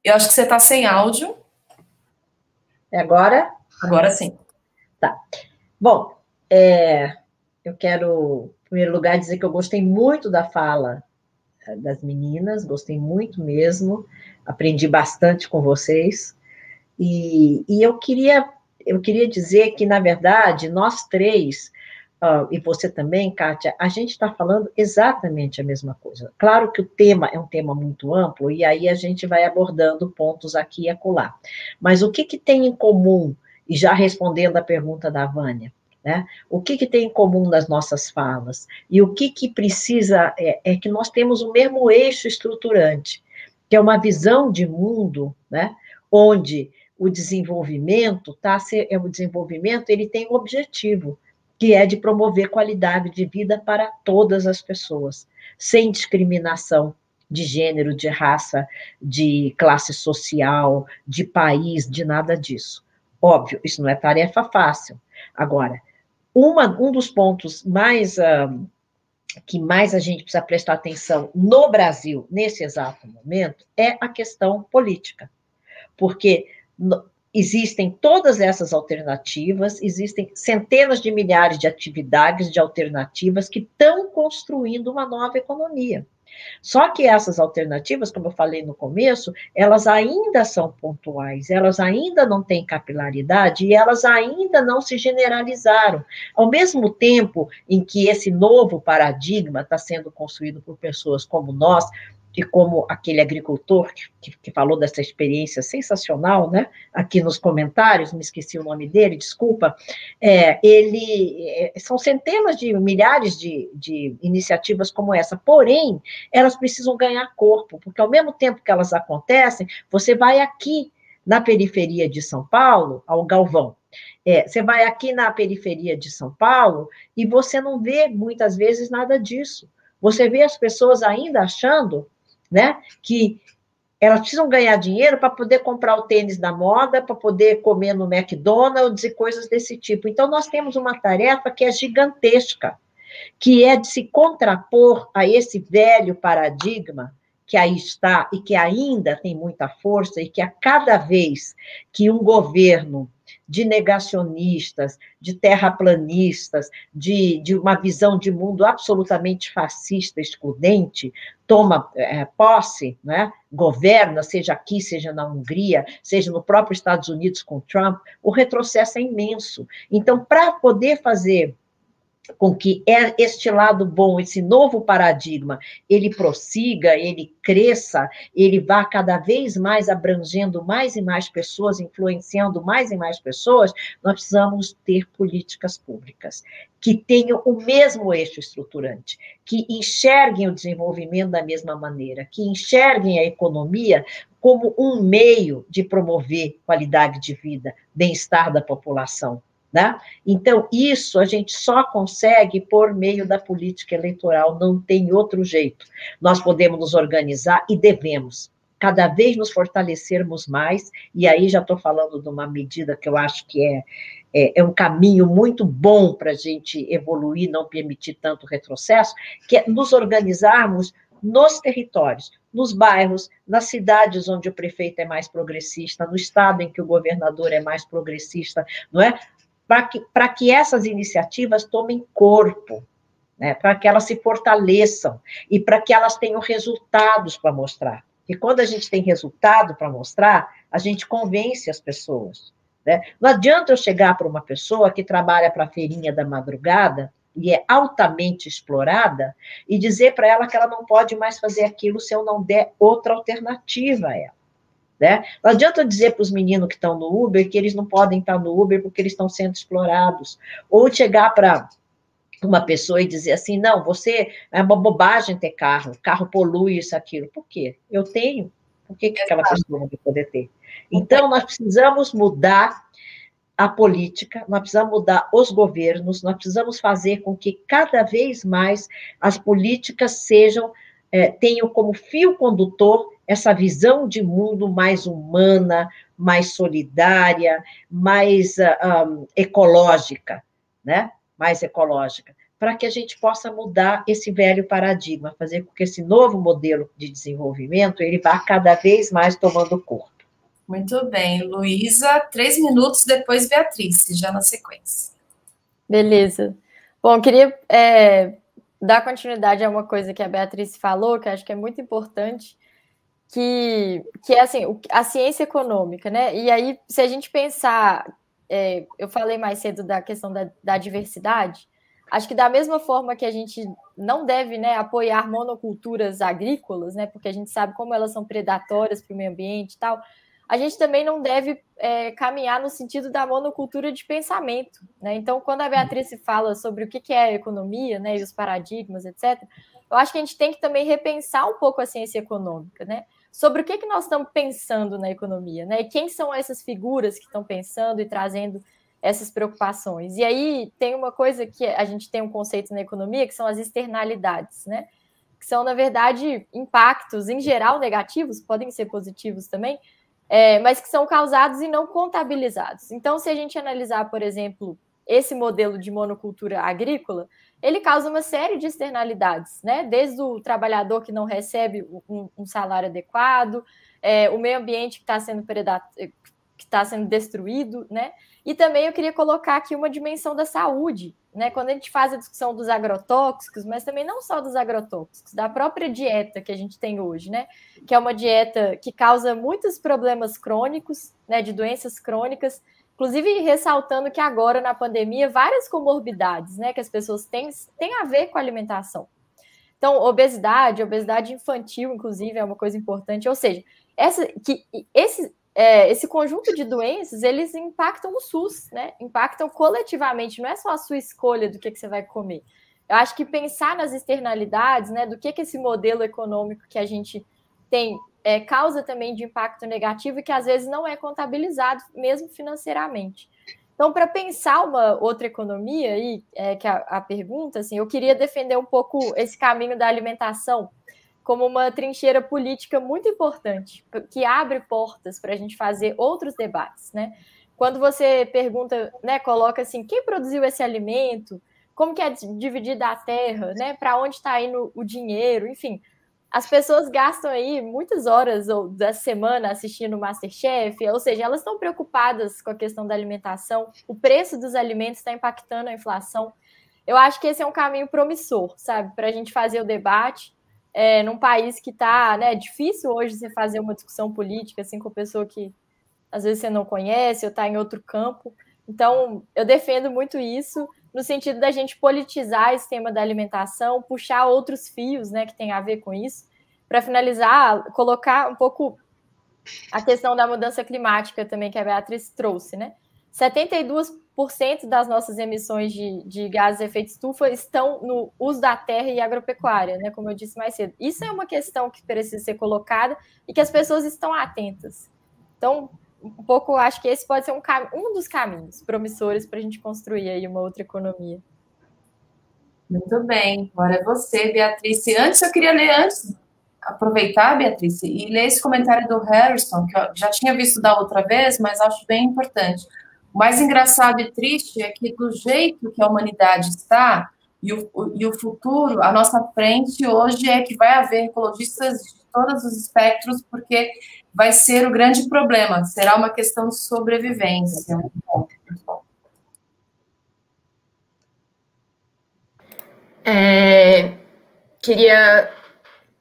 Eu acho que você está sem áudio. É agora? Agora sim. Tá. Bom, eu quero, em primeiro lugar, dizer que eu gostei muito da fala das meninas, gostei muito mesmo, aprendi bastante com vocês, e eu queria dizer que, na verdade, nós três, e você também, Kátia, a gente está falando exatamente a mesma coisa. Claro que o tema é um tema muito amplo, e aí a gente vai abordando pontos aqui e acolá. Mas o que tem em comum, e já respondendo a pergunta da Vânia, né? O que tem em comum nas nossas falas? E o que precisa é que nós temos o mesmo eixo estruturante, que é uma visão de mundo, né? Onde o desenvolvimento ele tem um objetivo, que é de promover qualidade de vida para todas as pessoas, sem discriminação de gênero, de raça, de classe social, de país, de nada disso. Óbvio, isso não é tarefa fácil. Agora, um dos pontos que mais a gente precisa prestar atenção no Brasil, nesse exato momento, é a questão política. Porque existem todas essas alternativas, existem centenas de milhares de atividades, de alternativas que estão construindo uma nova economia. Só que essas alternativas, como eu falei no começo, elas ainda são pontuais, elas ainda não têm capilaridade e elas ainda não se generalizaram. Ao mesmo tempo em que esse novo paradigma está sendo construído por pessoas como nós, e como aquele agricultor que falou dessa experiência sensacional, né, aqui nos comentários, me esqueci o nome dele, desculpa, são centenas de milhares de iniciativas como essa, porém, elas precisam ganhar corpo, porque ao mesmo tempo que elas acontecem, você vai aqui na periferia de São Paulo, ao Galvão, você vai aqui na periferia de São Paulo e você não vê, muitas vezes, nada disso. Você vê as pessoas ainda achando, né, que elas precisam ganhar dinheiro para poder comprar o tênis da moda, para poder comer no McDonald's e coisas desse tipo. Então, nós temos uma tarefa que é gigantesca, que é de se contrapor a esse velho paradigma que aí está e que ainda tem muita força e que a cada vez que um governo de negacionistas, de terraplanistas, de uma visão de mundo absolutamente fascista, excludente, toma posse, né? Governa, seja aqui, seja na Hungria, seja no próprio Estados Unidos com Trump, o retrocesso é imenso. Então, para poder fazer com que este lado bom, esse novo paradigma, ele prossiga, ele cresça, ele vá cada vez mais abrangendo mais e mais pessoas, influenciando mais e mais pessoas, nós precisamos ter políticas públicas que tenham o mesmo eixo estruturante, que enxerguem o desenvolvimento da mesma maneira, que enxerguem a economia como um meio de promover qualidade de vida, bem-estar da população. Né? Então, isso a gente só consegue por meio da política eleitoral, não tem outro jeito. Nós podemos nos organizar e devemos cada vez nos fortalecermos mais, e aí já estou falando de uma medida que eu acho que é um caminho muito bom para a gente evoluir, não permitir tanto retrocesso, que é nos organizarmos nos territórios, nos bairros, nas cidades onde o prefeito é mais progressista, no estado em que o governador é mais progressista, não é? Para que essas iniciativas tomem corpo, né? Para que elas se fortaleçam e para que elas tenham resultados para mostrar. E quando a gente tem resultado para mostrar, a gente convence as pessoas. Né? Não adianta eu chegar para uma pessoa que trabalha para a feirinha da madrugada e é altamente explorada e dizer para ela que ela não pode mais fazer aquilo se eu não der outra alternativa a ela. Né? Não adianta eu dizer para os meninos que estão no Uber que eles não podem estar no Uber porque eles estão sendo explorados. Ou chegar para uma pessoa e dizer assim, não, você é uma bobagem ter carro polui isso, aquilo. Por quê? Eu tenho. Por que aquela pessoa não vai poder ter? Então, nós precisamos mudar a política, nós precisamos mudar os governos, nós precisamos fazer com que cada vez mais as políticas tenham como fio condutor essa visão de mundo mais humana, mais solidária, mais ecológica, né? Mais ecológica, para que a gente possa mudar esse velho paradigma, fazer com que esse novo modelo de desenvolvimento ele vá cada vez mais tomando corpo. Muito bem, Luísa, 3 minutos, depois Beatriz, já na sequência. Beleza. Bom, queria dar continuidade a uma coisa que a Beatriz falou, que acho que é muito importante, que é assim, a ciência econômica, né? E aí, se a gente pensar, eu falei mais cedo da questão da diversidade, acho que da mesma forma que a gente não deve, né, apoiar monoculturas agrícolas, né, porque a gente sabe como elas são predatórias para o meio ambiente e tal, a gente também não deve caminhar no sentido da monocultura de pensamento, né? Então, quando a Beatriz fala sobre o que é a economia, né, e os paradigmas, etc., eu acho que a gente tem que também repensar um pouco a ciência econômica, né? Sobre o que nós estamos pensando na economia, né? E quem são essas figuras que estão pensando e trazendo essas preocupações. E aí tem uma coisa que a gente tem um conceito na economia, que são as externalidades, né? Que são, na verdade, impactos, em geral, negativos, podem ser positivos também, mas que são causados e não contabilizados. Então, se a gente analisar, por exemplo, esse modelo de monocultura agrícola, ele causa uma série de externalidades, né? Desde o trabalhador que não recebe um salário adequado, o meio ambiente que está sendo destruído, né? E também eu queria colocar aqui uma dimensão da saúde, né? Quando a gente faz a discussão dos agrotóxicos, mas também não só dos agrotóxicos, da própria dieta que a gente tem hoje, né? Que é uma dieta que causa muitos problemas crônicos, né? De doenças crônicas, inclusive ressaltando que agora, na pandemia, várias comorbidades, né? Que as pessoas têm a ver com a alimentação. Então, obesidade infantil, inclusive, é uma coisa importante. Ou seja, esse conjunto de doenças, eles impactam o SUS, né? Impactam coletivamente, não é só a sua escolha do que você vai comer. Eu acho que pensar nas externalidades, né, do que esse modelo econômico que a gente tem causa também de impacto negativo e que às vezes não é contabilizado mesmo financeiramente. Então, para pensar uma outra economia, aí, que a pergunta, assim, eu queria defender um pouco esse caminho da alimentação como uma trincheira política muito importante, que abre portas para a gente fazer outros debates, né? Quando você pergunta, né, coloca assim, quem produziu esse alimento, como que é dividida a terra, né? Para onde está indo o dinheiro, enfim. As pessoas gastam aí muitas horas da semana assistindo o MasterChef, ou seja, elas estão preocupadas com a questão da alimentação, o preço dos alimentos está impactando a inflação. Eu acho que esse é um caminho promissor, sabe, para a gente fazer o debate num país que está, né, difícil hoje você fazer uma discussão política assim com pessoa que às vezes você não conhece ou está em outro campo. Então, eu defendo muito isso no sentido da gente politizar esse tema da alimentação, puxar outros fios, né, que tem a ver com isso. Para finalizar, colocar um pouco a questão da mudança climática também, que a Beatriz trouxe, né? 72% das nossas emissões de gases de efeito estufa estão no uso da terra e agropecuária, né? Como eu disse mais cedo. Isso é uma questão que precisa ser colocada e que as pessoas estão atentas. Então, um pouco, acho que esse pode ser um dos caminhos promissores para a gente construir aí uma outra economia. Muito bem, agora é você, Beatriz. Antes, eu queria ler, aproveitar, Beatriz, e ler esse comentário do Harrison, que eu já tinha visto da outra vez, mas acho bem importante. O mais engraçado e triste é que, do jeito que a humanidade está, e o futuro, a nossa frente hoje é que vai haver ecologistas de todos os espectros, porque vai ser o grande problema, será uma questão de sobrevivência. Queria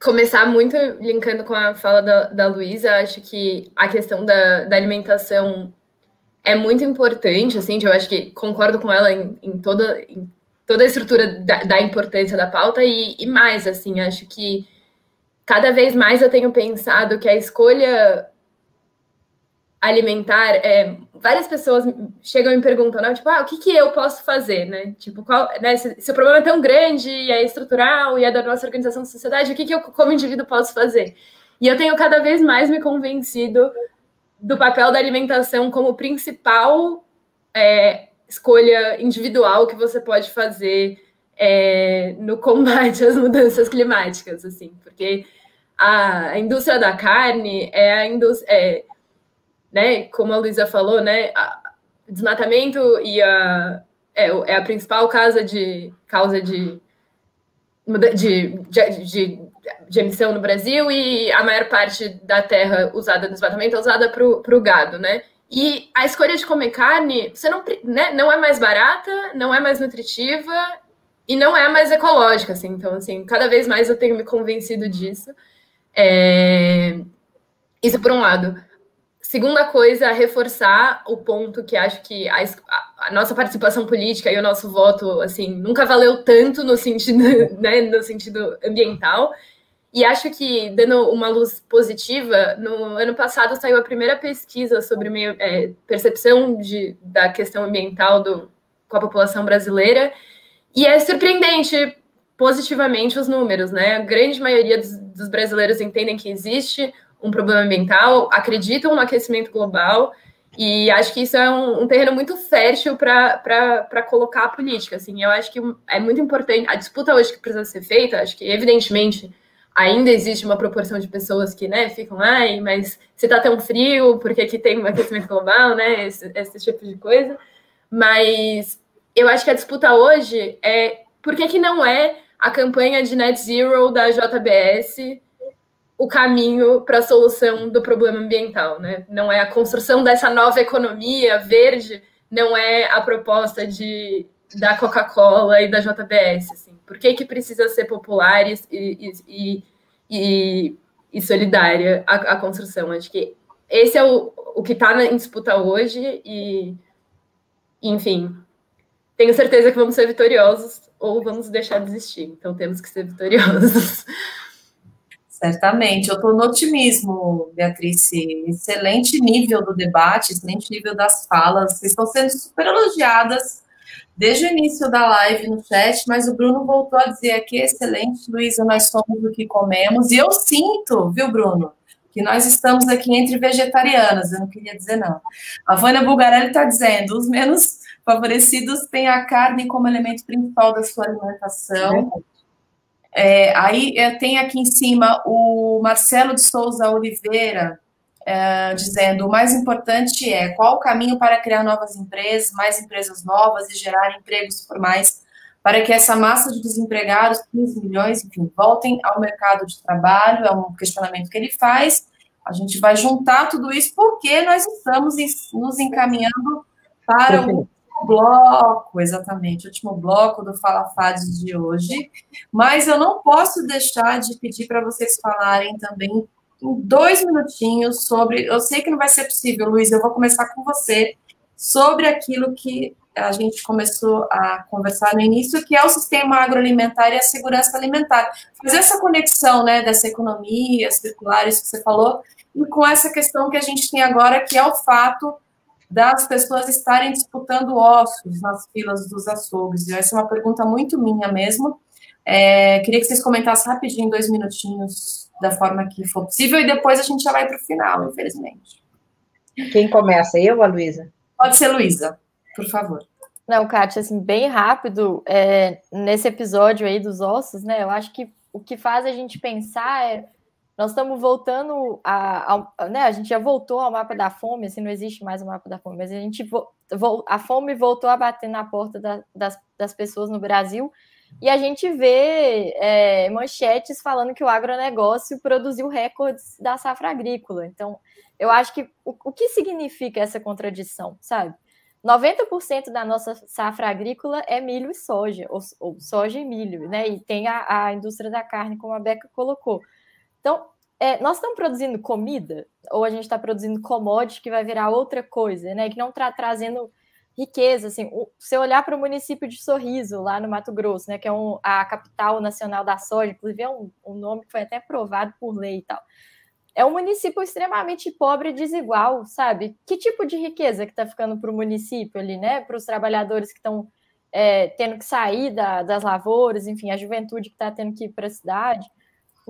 começar muito linkando com a fala da Luísa. Acho que a questão da alimentação é muito importante, assim, eu acho que concordo com ela em toda a estrutura da importância da pauta e mais, assim, acho que cada vez mais eu tenho pensado que a escolha alimentar, várias pessoas chegam e me perguntam, né, tipo, o que eu posso fazer, né? Tipo, se o problema é tão grande e é estrutural e é da nossa organização da sociedade, o que eu, como indivíduo, posso fazer? E eu tenho cada vez mais me convencido do papel da alimentação como principal escolha individual que você pode fazer no combate às mudanças climáticas, assim, porque a indústria da carne é a indústria, né, como a Luísa falou, né, desmatamento é a principal causa de emissão no Brasil, e a maior parte da terra usada no desmatamento é usada para o gado, né? E a escolha de comer carne, você não é mais barata, não é mais nutritiva e não é mais ecológica, assim. Então, assim, cada vez mais eu tenho me convencido disso. Isso por um lado. Segunda coisa, reforçar o ponto que acho que a nossa participação política e o nosso voto, assim, nunca valeu tanto no sentido, né, no sentido ambiental. E acho que, dando uma luz positiva, no ano passado saiu a primeira pesquisa sobre percepção da questão ambiental com a população brasileira, e é surpreendente positivamente os números, né? A grande maioria dos brasileiros entendem que existe um problema ambiental, acreditam no aquecimento global, e acho que isso é um terreno muito fértil para colocar a política. Assim, eu acho que é muito importante, a disputa hoje que precisa ser feita, acho que, evidentemente, ainda existe uma proporção de pessoas que, né, ficam, mas se tá tão frio, por que tem um aquecimento global, né, esse tipo de coisa. Mas eu acho que a disputa hoje é por que não é a campanha de net zero da JBS o caminho para a solução do problema ambiental, né? Não é a construção dessa nova economia verde, não é a proposta da Coca-Cola e da JBS, assim. Por que precisa ser popular e solidária a construção? Acho que esse é o que está em disputa hoje e, enfim, tenho certeza que vamos ser vitoriosos ou vamos deixar de desistir. Então, temos que ser vitoriosos. Certamente. Eu estou no otimismo, Beatriz. Excelente nível do debate, excelente nível das falas. Vocês estão sendo super elogiadas desde o início da live no chat, mas o Bruno voltou a dizer aqui, excelente, Luísa, nós somos o que comemos. E eu sinto, viu, Bruno, que nós estamos aqui entre vegetarianas, eu não queria dizer não. A Vânia Bulgarelli está dizendo, os menos favorecidos têm a carne como elemento principal da sua alimentação. Aí tem aqui em cima o Marcelo de Souza Oliveira, dizendo, o mais importante é qual o caminho para criar novas empresas, mais empresas novas e gerar empregos formais para que essa massa de desempregados, 15 milhões, enfim, voltem ao mercado de trabalho, é um questionamento que ele faz. A gente vai juntar tudo isso porque nós estamos nos encaminhando para o bloco, exatamente, o último bloco do Fala Fades de hoje, mas eu não posso deixar de pedir para vocês falarem também em 2 minutinhos sobre, eu sei que não vai ser possível, Luiz, eu vou começar com você, sobre aquilo que a gente começou a conversar no início, que é o sistema agroalimentar e a segurança alimentar. Fazer essa conexão, né, dessa economia circular, isso que você falou, e com essa questão que a gente tem agora, que é o fato das pessoas estarem disputando ossos nas filas dos açougues. Essa é uma pergunta muito minha mesmo. Queria que vocês comentassem rapidinho, 2 minutinhos, da forma que for possível, e depois a gente já vai para o final, infelizmente. Quem começa? Eu ou a Luísa? Pode ser Luísa, por favor. Não, Kátia, assim, bem rápido, nesse episódio aí dos ossos, né, eu acho que o que faz a gente pensar nós estamos voltando né, a gente já voltou ao mapa da fome, assim, não existe mais o mapa da fome, mas a fome voltou a bater na porta das pessoas no Brasil, e a gente vê manchetes falando que o agronegócio produziu recordes da safra agrícola. Então, eu acho que o que significa essa contradição, sabe? 90% da nossa safra agrícola é milho e soja, ou soja e milho, né? E tem a indústria da carne, como a Beca colocou. Então, nós estamos produzindo comida, ou a gente está produzindo commodity que vai virar outra coisa, né? Que não está trazendo riqueza. Assim, se eu olhar para o município de Sorriso, lá no Mato Grosso, né? Que é a capital nacional da soja, inclusive é um nome que foi até aprovado por lei e tal. É um município extremamente pobre e desigual, sabe? Que tipo de riqueza que está ficando para o município ali, né? Para os trabalhadores que estão tendo que sair das lavouras, enfim, a juventude que está tendo que ir para a cidade.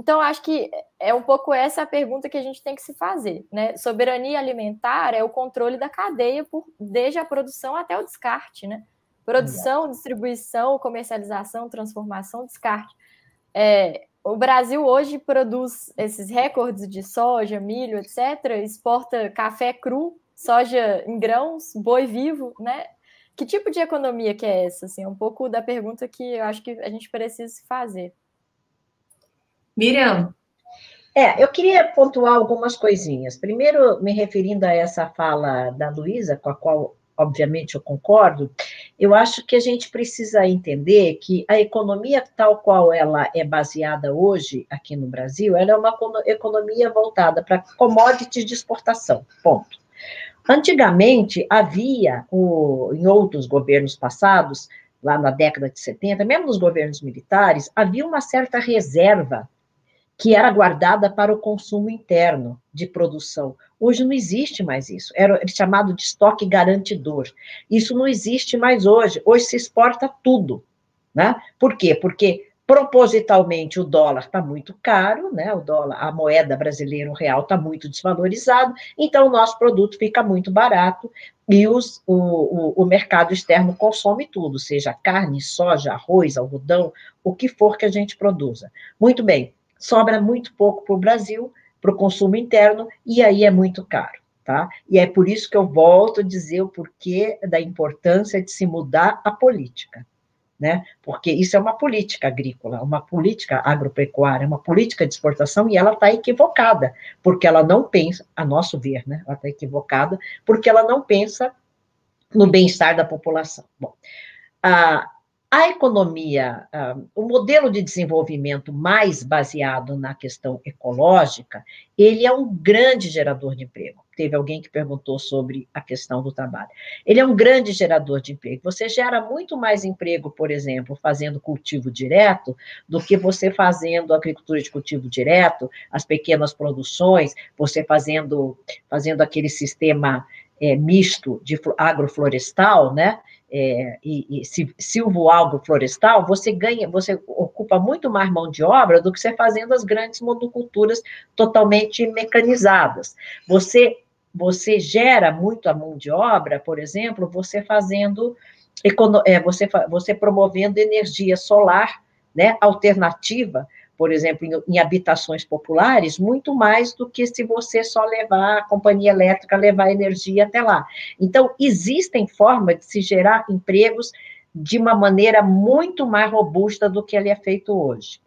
Então, acho que é um pouco essa a pergunta que a gente tem que se fazer, né? Soberania alimentar é o controle da cadeia desde a produção até o descarte, né? Produção, distribuição, comercialização, transformação, descarte. O Brasil hoje produz esses recordes de soja, milho, etc., exporta café cru, soja em grãos, boi vivo, né? Que tipo de economia que é essa? Assim, é um pouco da pergunta que eu acho que a gente precisa se fazer. Miriam. Eu queria pontuar algumas coisinhas. Primeiro, me referindo a essa fala da Luísa, com a qual, obviamente, eu concordo, eu acho que a gente precisa entender que a economia tal qual ela é baseada hoje aqui no Brasil, ela é uma economia voltada para commodities de exportação, ponto. Antigamente, havia, em outros governos passados, lá na década de 70, mesmo nos governos militares, havia uma certa reserva que era guardada para o consumo interno de produção. Hoje não existe mais isso. Era chamado de estoque garantidor. Isso não existe mais hoje. Hoje se exporta tudo, né? Por quê? Porque propositalmente o dólar está muito caro, né? O dólar, a moeda brasileira, o real, está muito desvalorizado, então o nosso produto fica muito barato e o mercado externo consome tudo, seja carne, soja, arroz, algodão, o que for que a gente produza. Muito bem. Sobra muito pouco para o Brasil, para o consumo interno, e aí é muito caro, tá? E é por isso que eu volto a dizer o porquê da importância de se mudar a política, né? Porque isso é uma política agrícola, uma política agropecuária, uma política de exportação, e ela está equivocada, porque ela não pensa, a nosso ver, né? Ela está equivocada, porque ela não pensa no bem-estar da população. Bom, a economia, o modelo de desenvolvimento mais baseado na questão ecológica, ele é um grande gerador de emprego. teve alguém que perguntou sobre a questão do trabalho. Ele é um grande gerador de emprego. Você gera muito mais emprego, por exemplo, fazendo cultivo direto, do que você fazendo agricultura de cultivo direto, as pequenas produções, você fazendo aquele sistema misto de agroflorestal, né? E silvo-agroflorestal, você ocupa muito mais mão de obra do que você fazendo as grandes monoculturas totalmente mecanizadas. Você gera muito a mão de obra, por exemplo, você promovendo energia solar, né, alternativa, por exemplo, em habitações populares, muito mais do que se você só levar a companhia elétrica, levar energia até lá. Então, existem formas de se gerar empregos de uma maneira muito mais robusta do que ele é feito hoje.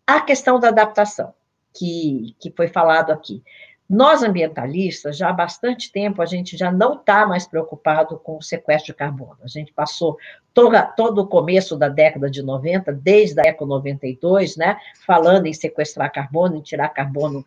A questão da adaptação, que foi falado aqui. Nós, ambientalistas, já há bastante tempo, a gente já não está mais preocupado com o sequestro de carbono. A gente passou todo o começo da década de 90, desde a Eco 92, né, falando em sequestrar carbono, em tirar carbono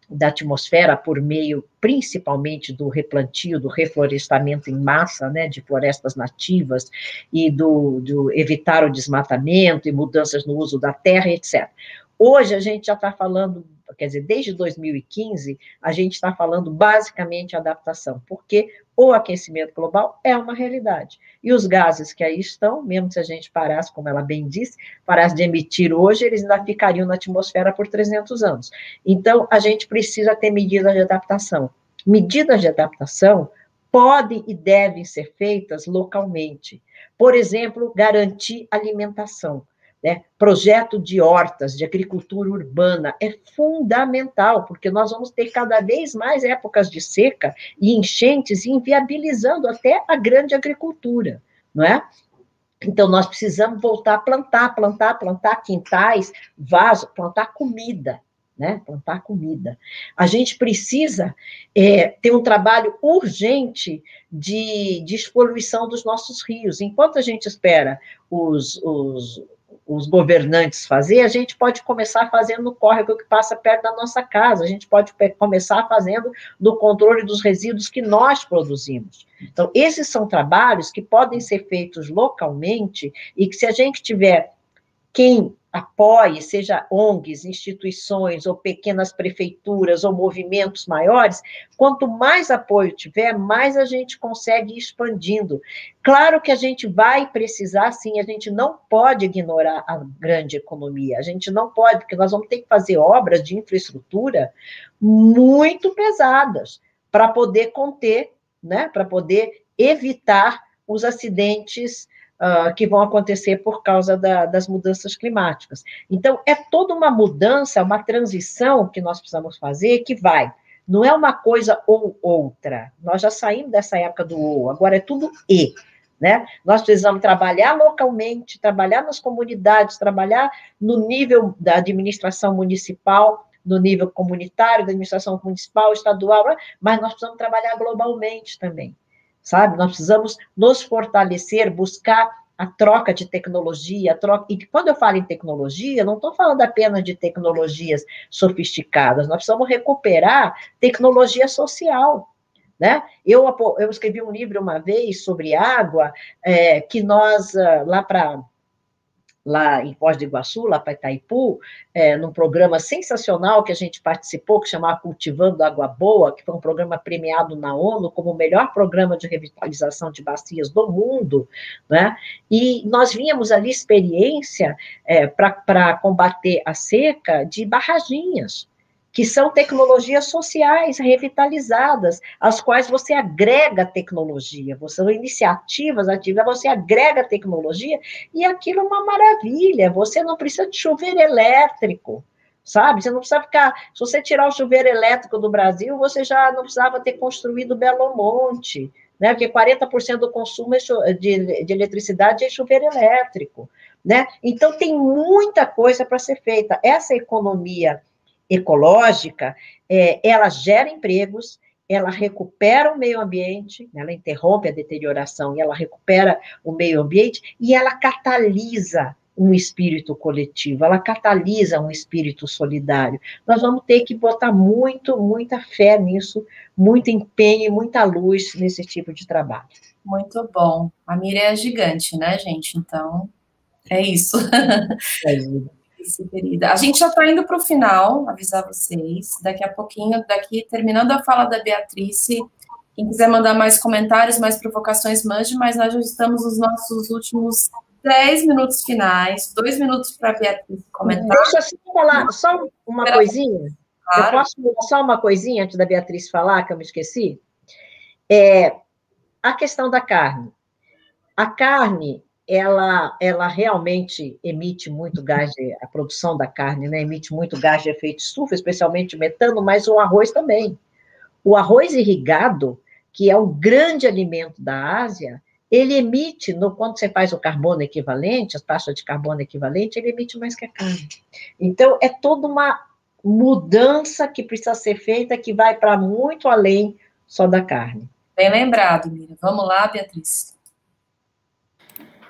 da atmosfera por meio, principalmente, do replantio, do reflorestamento em massa, né, de florestas nativas, e do evitar o desmatamento e mudanças no uso da terra, etc. Hoje, a gente já está falando, quer dizer, desde 2015, a gente está falando basicamente adaptação, porque o aquecimento global é uma realidade. E os gases que aí estão, mesmo se a gente parasse, como ela bem disse, parasse de emitir hoje, eles ainda ficariam na atmosfera por 300 anos. Então, a gente precisa ter medidas de adaptação. Medidas de adaptação podem e devem ser feitas localmente. Por exemplo, garantir alimentação. Né? Projeto de hortas, de agricultura urbana, é fundamental, porque nós vamos ter cada vez mais épocas de seca e enchentes, inviabilizando até a grande agricultura, não é? Então, nós precisamos voltar a plantar quintais, vasos, plantar comida, né? Plantar comida. A gente precisa ter um trabalho urgente de despoluição dos nossos rios. Enquanto a gente espera os governantes fazer, a gente pode começar fazendo no córrego que passa perto da nossa casa, a gente pode começar fazendo do controle dos resíduos que nós produzimos. Então, esses são trabalhos que podem ser feitos localmente e que, se a gente tiver quem apoie, seja ONGs, instituições, ou pequenas prefeituras, ou movimentos maiores, quanto mais apoio tiver, mais a gente consegue ir expandindo. Claro que a gente vai precisar, sim, a gente não pode ignorar a grande economia, a gente não pode, porque nós vamos ter que fazer obras de infraestrutura muito pesadas para poder conter, né, para poder evitar os acidentes que vão acontecer por causa das mudanças climáticas. Então, é toda uma mudança, uma transição que nós precisamos fazer, que não é uma coisa ou outra. Nós já saímos dessa época do ou, agora é tudo e, né? Nós precisamos trabalhar localmente, trabalhar nas comunidades, trabalhar no nível da administração municipal, no nível comunitário, da administração municipal, estadual, mas nós precisamos trabalhar globalmente também. Sabe? Nós precisamos nos fortalecer, buscar a troca de tecnologia, e quando eu falo em tecnologia, não estou falando apenas de tecnologias sofisticadas, nós precisamos recuperar tecnologia social, né? Eu escrevi um livro uma vez sobre água, que nós, lá em Foz do Iguaçu, lá para Itaipu, num programa sensacional que a gente participou, que chamava Cultivando Água Boa, que foi um programa premiado na ONU como o melhor programa de revitalização de bacias do mundo, né? E nós víamos ali experiência para combater a seca de barraginhas, que são tecnologias sociais revitalizadas, às quais você agrega tecnologia, são iniciativas ativas, você agrega tecnologia, e aquilo é uma maravilha, você não precisa de chuveiro elétrico, sabe? Você não precisa ficar... Se você tirar o chuveiro elétrico do Brasil, você já não precisava ter construído Belo Monte, né? Porque 40% do consumo de eletricidade é chuveiro elétrico, né? Então, tem muita coisa para ser feita. Essa economia ecológica, ela gera empregos, ela recupera o meio ambiente, ela interrompe a deterioração e ela recupera o meio ambiente e ela catalisa um espírito coletivo, ela catalisa um espírito solidário. Nós vamos ter que botar muita fé nisso, muito empenho e muita luz nesse tipo de trabalho. Muito bom. A Miriam é gigante, né, gente? Então, é isso. Isso, querida. A gente já está indo para o final, avisar vocês. Daqui a pouquinho, terminando a fala da Beatrice, quem quiser mandar mais comentários, mais provocações, mande, mas nós já estamos nos nossos últimos 10 minutos finais, 2 minutos para a Beatrice comentar. Deixa eu falar só uma coisinha. Claro. Eu posso falar só uma coisinha antes da Beatrice falar, que eu me esqueci? A questão da carne. A carne, ela realmente emite muito gás, a produção da carne, né? Emite muito gás de efeito estufa, especialmente metano, mas o arroz também. O arroz irrigado, que é um grande alimento da Ásia, ele emite, quando você faz o carbono equivalente, a taxa de carbono equivalente, ele emite mais que a carne. Então, é toda uma mudança que precisa ser feita, que vai para muito além só da carne. Bem lembrado, Miriam. Vamos lá, Beatriz.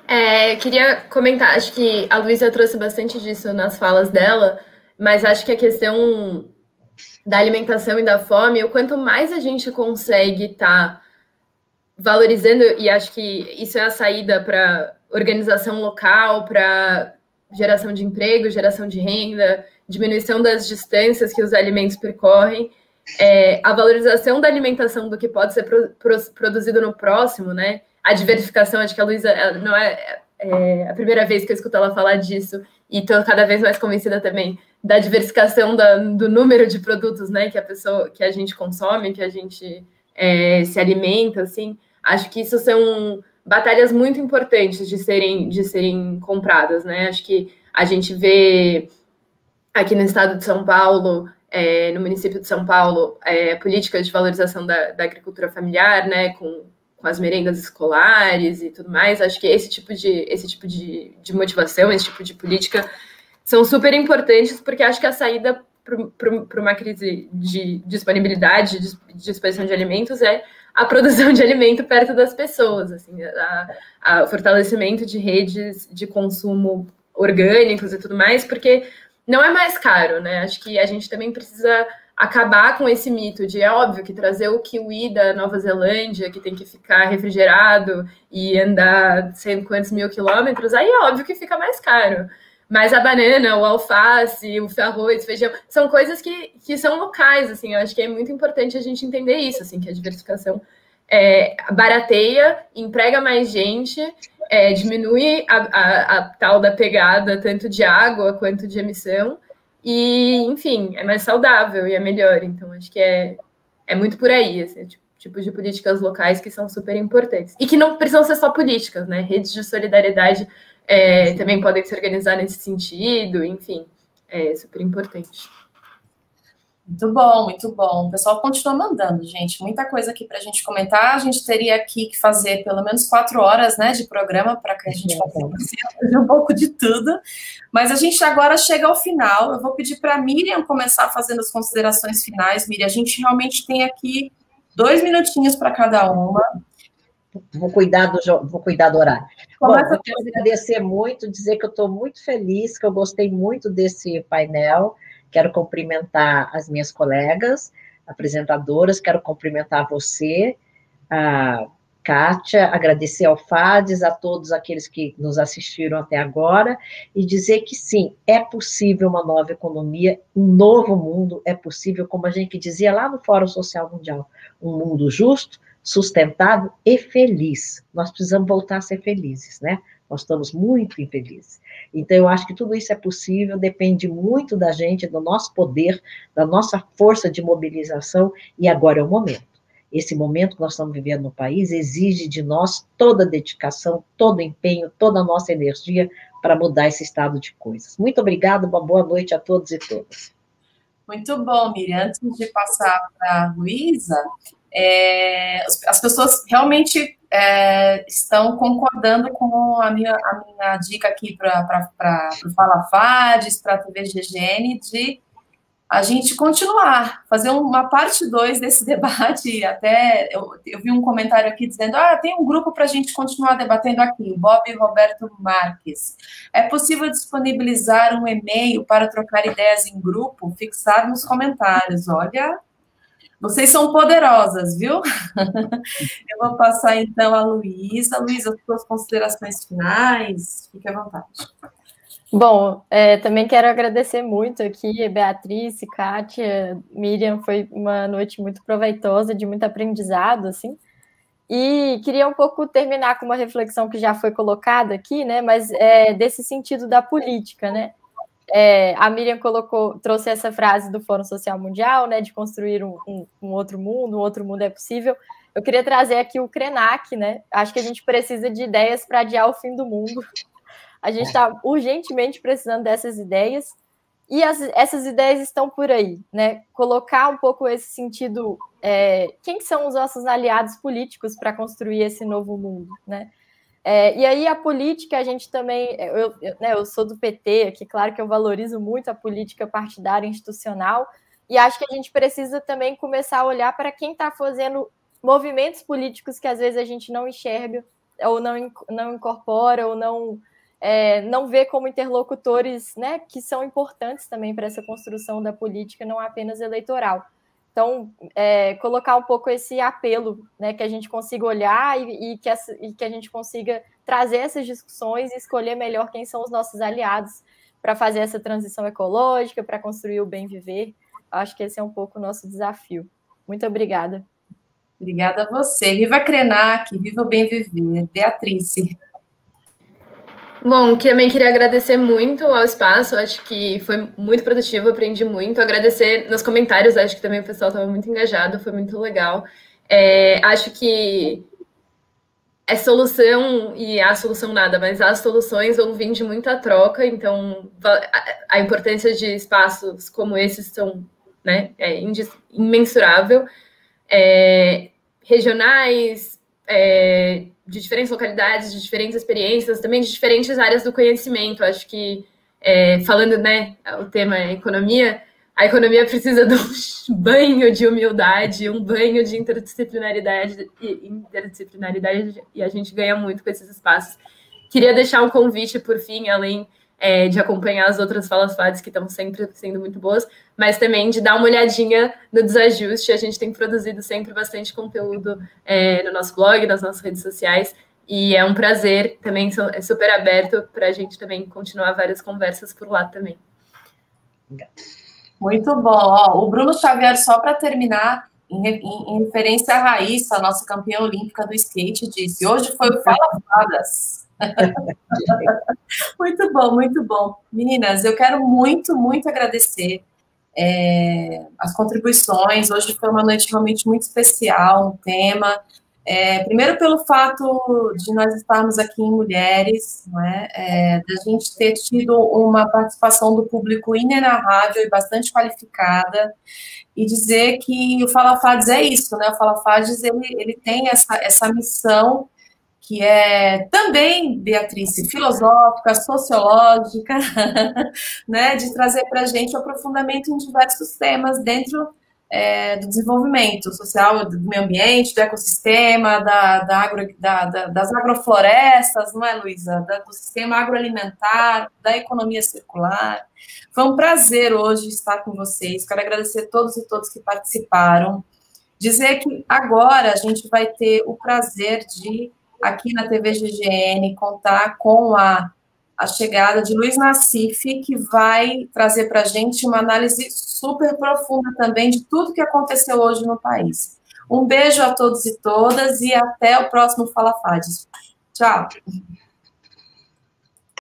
Eu queria comentar, acho que a Luísa trouxe bastante disso nas falas dela, mas acho que a questão da alimentação e da fome, o quanto mais a gente consegue estar valorizando, e acho que isso é a saída para organização local, para geração de emprego, geração de renda, diminuição das distâncias que os alimentos percorrem, a valorização da alimentação do que pode ser produzido no próximo, né? A diversificação, acho que a Luísa não é a primeira vez que eu escuto ela falar disso, e estou cada vez mais convencida também da diversificação do número de produtos, né, que a gente consome, que a gente se alimenta, assim. Acho que isso são batalhas muito importantes de serem compradas, né? Acho que a gente vê aqui no estado de São Paulo, no município de São Paulo, políticas de valorização da agricultura familiar, né, com as merendas escolares e tudo mais. Acho que esse tipo de motivação, esse tipo de política são super importantes, porque acho que a saída para uma crise de disponibilidade, de disposição de alimentos, é a produção de alimento perto das pessoas, assim, o fortalecimento de redes de consumo orgânicos e tudo mais, porque não é mais caro, né? Acho que a gente também precisa acabar com esse mito de, é óbvio, que trazer o kiwi da Nova Zelândia, que tem que ficar refrigerado e andar sei quantos mil quilômetros, aí é óbvio que fica mais caro. Mas a banana, o alface, o arroz, feijão, são coisas que são locais, assim. Eu acho que é muito importante a gente entender isso, assim, que a diversificação barateia, emprega mais gente, diminui a tal da pegada, tanto de água quanto de emissão, e, enfim, é mais saudável e é melhor. Então, acho que é muito por aí, esse tipo de políticas locais que são super importantes. E que não precisam ser só políticas, né? Redes de solidariedade também podem se organizar nesse sentido, enfim, é super importante. Muito bom, muito bom. O pessoal continua mandando, gente. Muita coisa aqui para a gente comentar. A gente teria aqui que fazer pelo menos 4 horas, né, de programa para que a gente consiga um pouco de tudo. Mas a gente agora chega ao final. Eu vou pedir para a Miriam começar fazendo as considerações finais. Miriam, a gente realmente tem aqui 2 minutinhos para cada uma. Vou cuidar do horário. Bom, eu quero agradecer muito, dizer que eu estou muito feliz, que eu gostei muito desse painel. Quero cumprimentar as minhas colegas, apresentadoras, quero cumprimentar você, a Kátia, agradecer ao FADES, a todos aqueles que nos assistiram até agora, e dizer que sim, é possível uma nova economia, um novo mundo é possível, como a gente dizia lá no Fórum Social Mundial, um mundo justo, sustentável e feliz. Nós precisamos voltar a ser felizes, né? Nós estamos muito infelizes. Então, eu acho que tudo isso é possível, depende muito da gente, do nosso poder, da nossa força de mobilização, e agora é o momento. Esse momento que nós estamos vivendo no país exige de nós toda a dedicação, todo o empenho, toda a nossa energia para mudar esse estado de coisas. Muito obrigada, uma boa noite a todos e todas. Muito bom, Miriam. Antes de passar para a Luísa, as pessoas realmente estão concordando com a minha dica aqui para o Fala Fades, para a TV GGN, de a gente continuar, fazer uma parte 2 desse debate. Até eu vi um comentário aqui dizendo, tem um grupo para a gente continuar debatendo aqui, o Bob Roberto Marques. É possível disponibilizar um e-mail para trocar ideias em grupo? Fixar nos comentários. Olha, vocês são poderosas, viu? Eu vou passar, então, a Luísa. Luísa, as suas considerações finais, fique à vontade. Bom, também quero agradecer muito aqui, Beatriz, Kátia, Miriam, foi uma noite muito proveitosa, de muito aprendizado, assim, e queria um pouco terminar com uma reflexão que já foi colocada aqui, né, mas desse sentido da política, né, a Miriam trouxe essa frase do Fórum Social Mundial, né, de construir um outro mundo é possível. Eu queria trazer aqui o Krenak, né, acho que a gente precisa de ideias para adiar o fim do mundo. A gente está urgentemente precisando dessas ideias, e essas ideias estão por aí, né? Colocar um pouco esse sentido, quem são os nossos aliados políticos para construir esse novo mundo, né? E aí a política, a gente também, eu sou do PT aqui, claro que eu valorizo muito a política partidária institucional, e acho que a gente precisa também começar a olhar para quem está fazendo movimentos políticos que às vezes a gente não enxerga, ou não incorpora, ou não vê como interlocutores, né, que são importantes também para essa construção da política, não apenas eleitoral. Então, colocar um pouco esse apelo, né, que a gente consiga olhar e que a gente consiga trazer essas discussões e escolher melhor quem são os nossos aliados para fazer essa transição ecológica, para construir o bem viver. Acho que esse é um pouco o nosso desafio. Muito obrigada. Obrigada a você. Viva a Krenak, viva o bem viver. Beatriz. Bom, também queria agradecer muito ao espaço, acho que foi muito produtivo, aprendi muito, agradecer nos comentários, acho que também o pessoal estava muito engajado, foi muito legal. Acho que é solução, e a solução nada, mas as soluções vão vir de muita troca, então a importância de espaços como esses são, né, imensurável. Regionais, de diferentes localidades, de diferentes experiências, também de diferentes áreas do conhecimento. Acho que, falando, né, o tema é economia, a economia precisa de um banho de humildade, um banho de interdisciplinaridade, e a gente ganha muito com esses espaços. Queria deixar um convite, por fim, além de acompanhar as outras falas FADs, que estão sempre sendo muito boas, mas também de dar uma olhadinha no Desajuste. A gente tem produzido sempre bastante conteúdo no nosso blog, nas nossas redes sociais, e é um prazer, também é super aberto para a gente também continuar várias conversas por lá também. Muito bom. O Bruno Xavier, só para terminar, em referência à Raíssa, a nossa campeã olímpica do skate, disse: hoje foi o Fala Fadas. Muito bom, muito bom. Meninas, eu quero muito, muito agradecer as contribuições. Hoje foi uma noite realmente muito especial, um tema. Primeiro pelo fato de nós estarmos aqui em mulheres, não é? Da gente ter tido uma participação do público inenarrável e bastante qualificada, e dizer que o Fala Fades é isso, né? O Fala Fades, ele tem essa missão que é também, Beatriz, filosófica, sociológica, né, de trazer para a gente o aprofundamento em diversos temas dentro do desenvolvimento social, do meio ambiente, do ecossistema, das agroflorestas, não é, Luísa? Do sistema agroalimentar, da economia circular. Foi um prazer hoje estar com vocês. Quero agradecer a todos e todas que participaram. Dizer que agora a gente vai ter o prazer de, aqui na TV GGN, contar com a chegada de Luiz Nassif, que vai trazer para a gente uma análise super profunda também de tudo que aconteceu hoje no país. Um beijo a todos e todas e até o próximo Fala Fades. Tchau.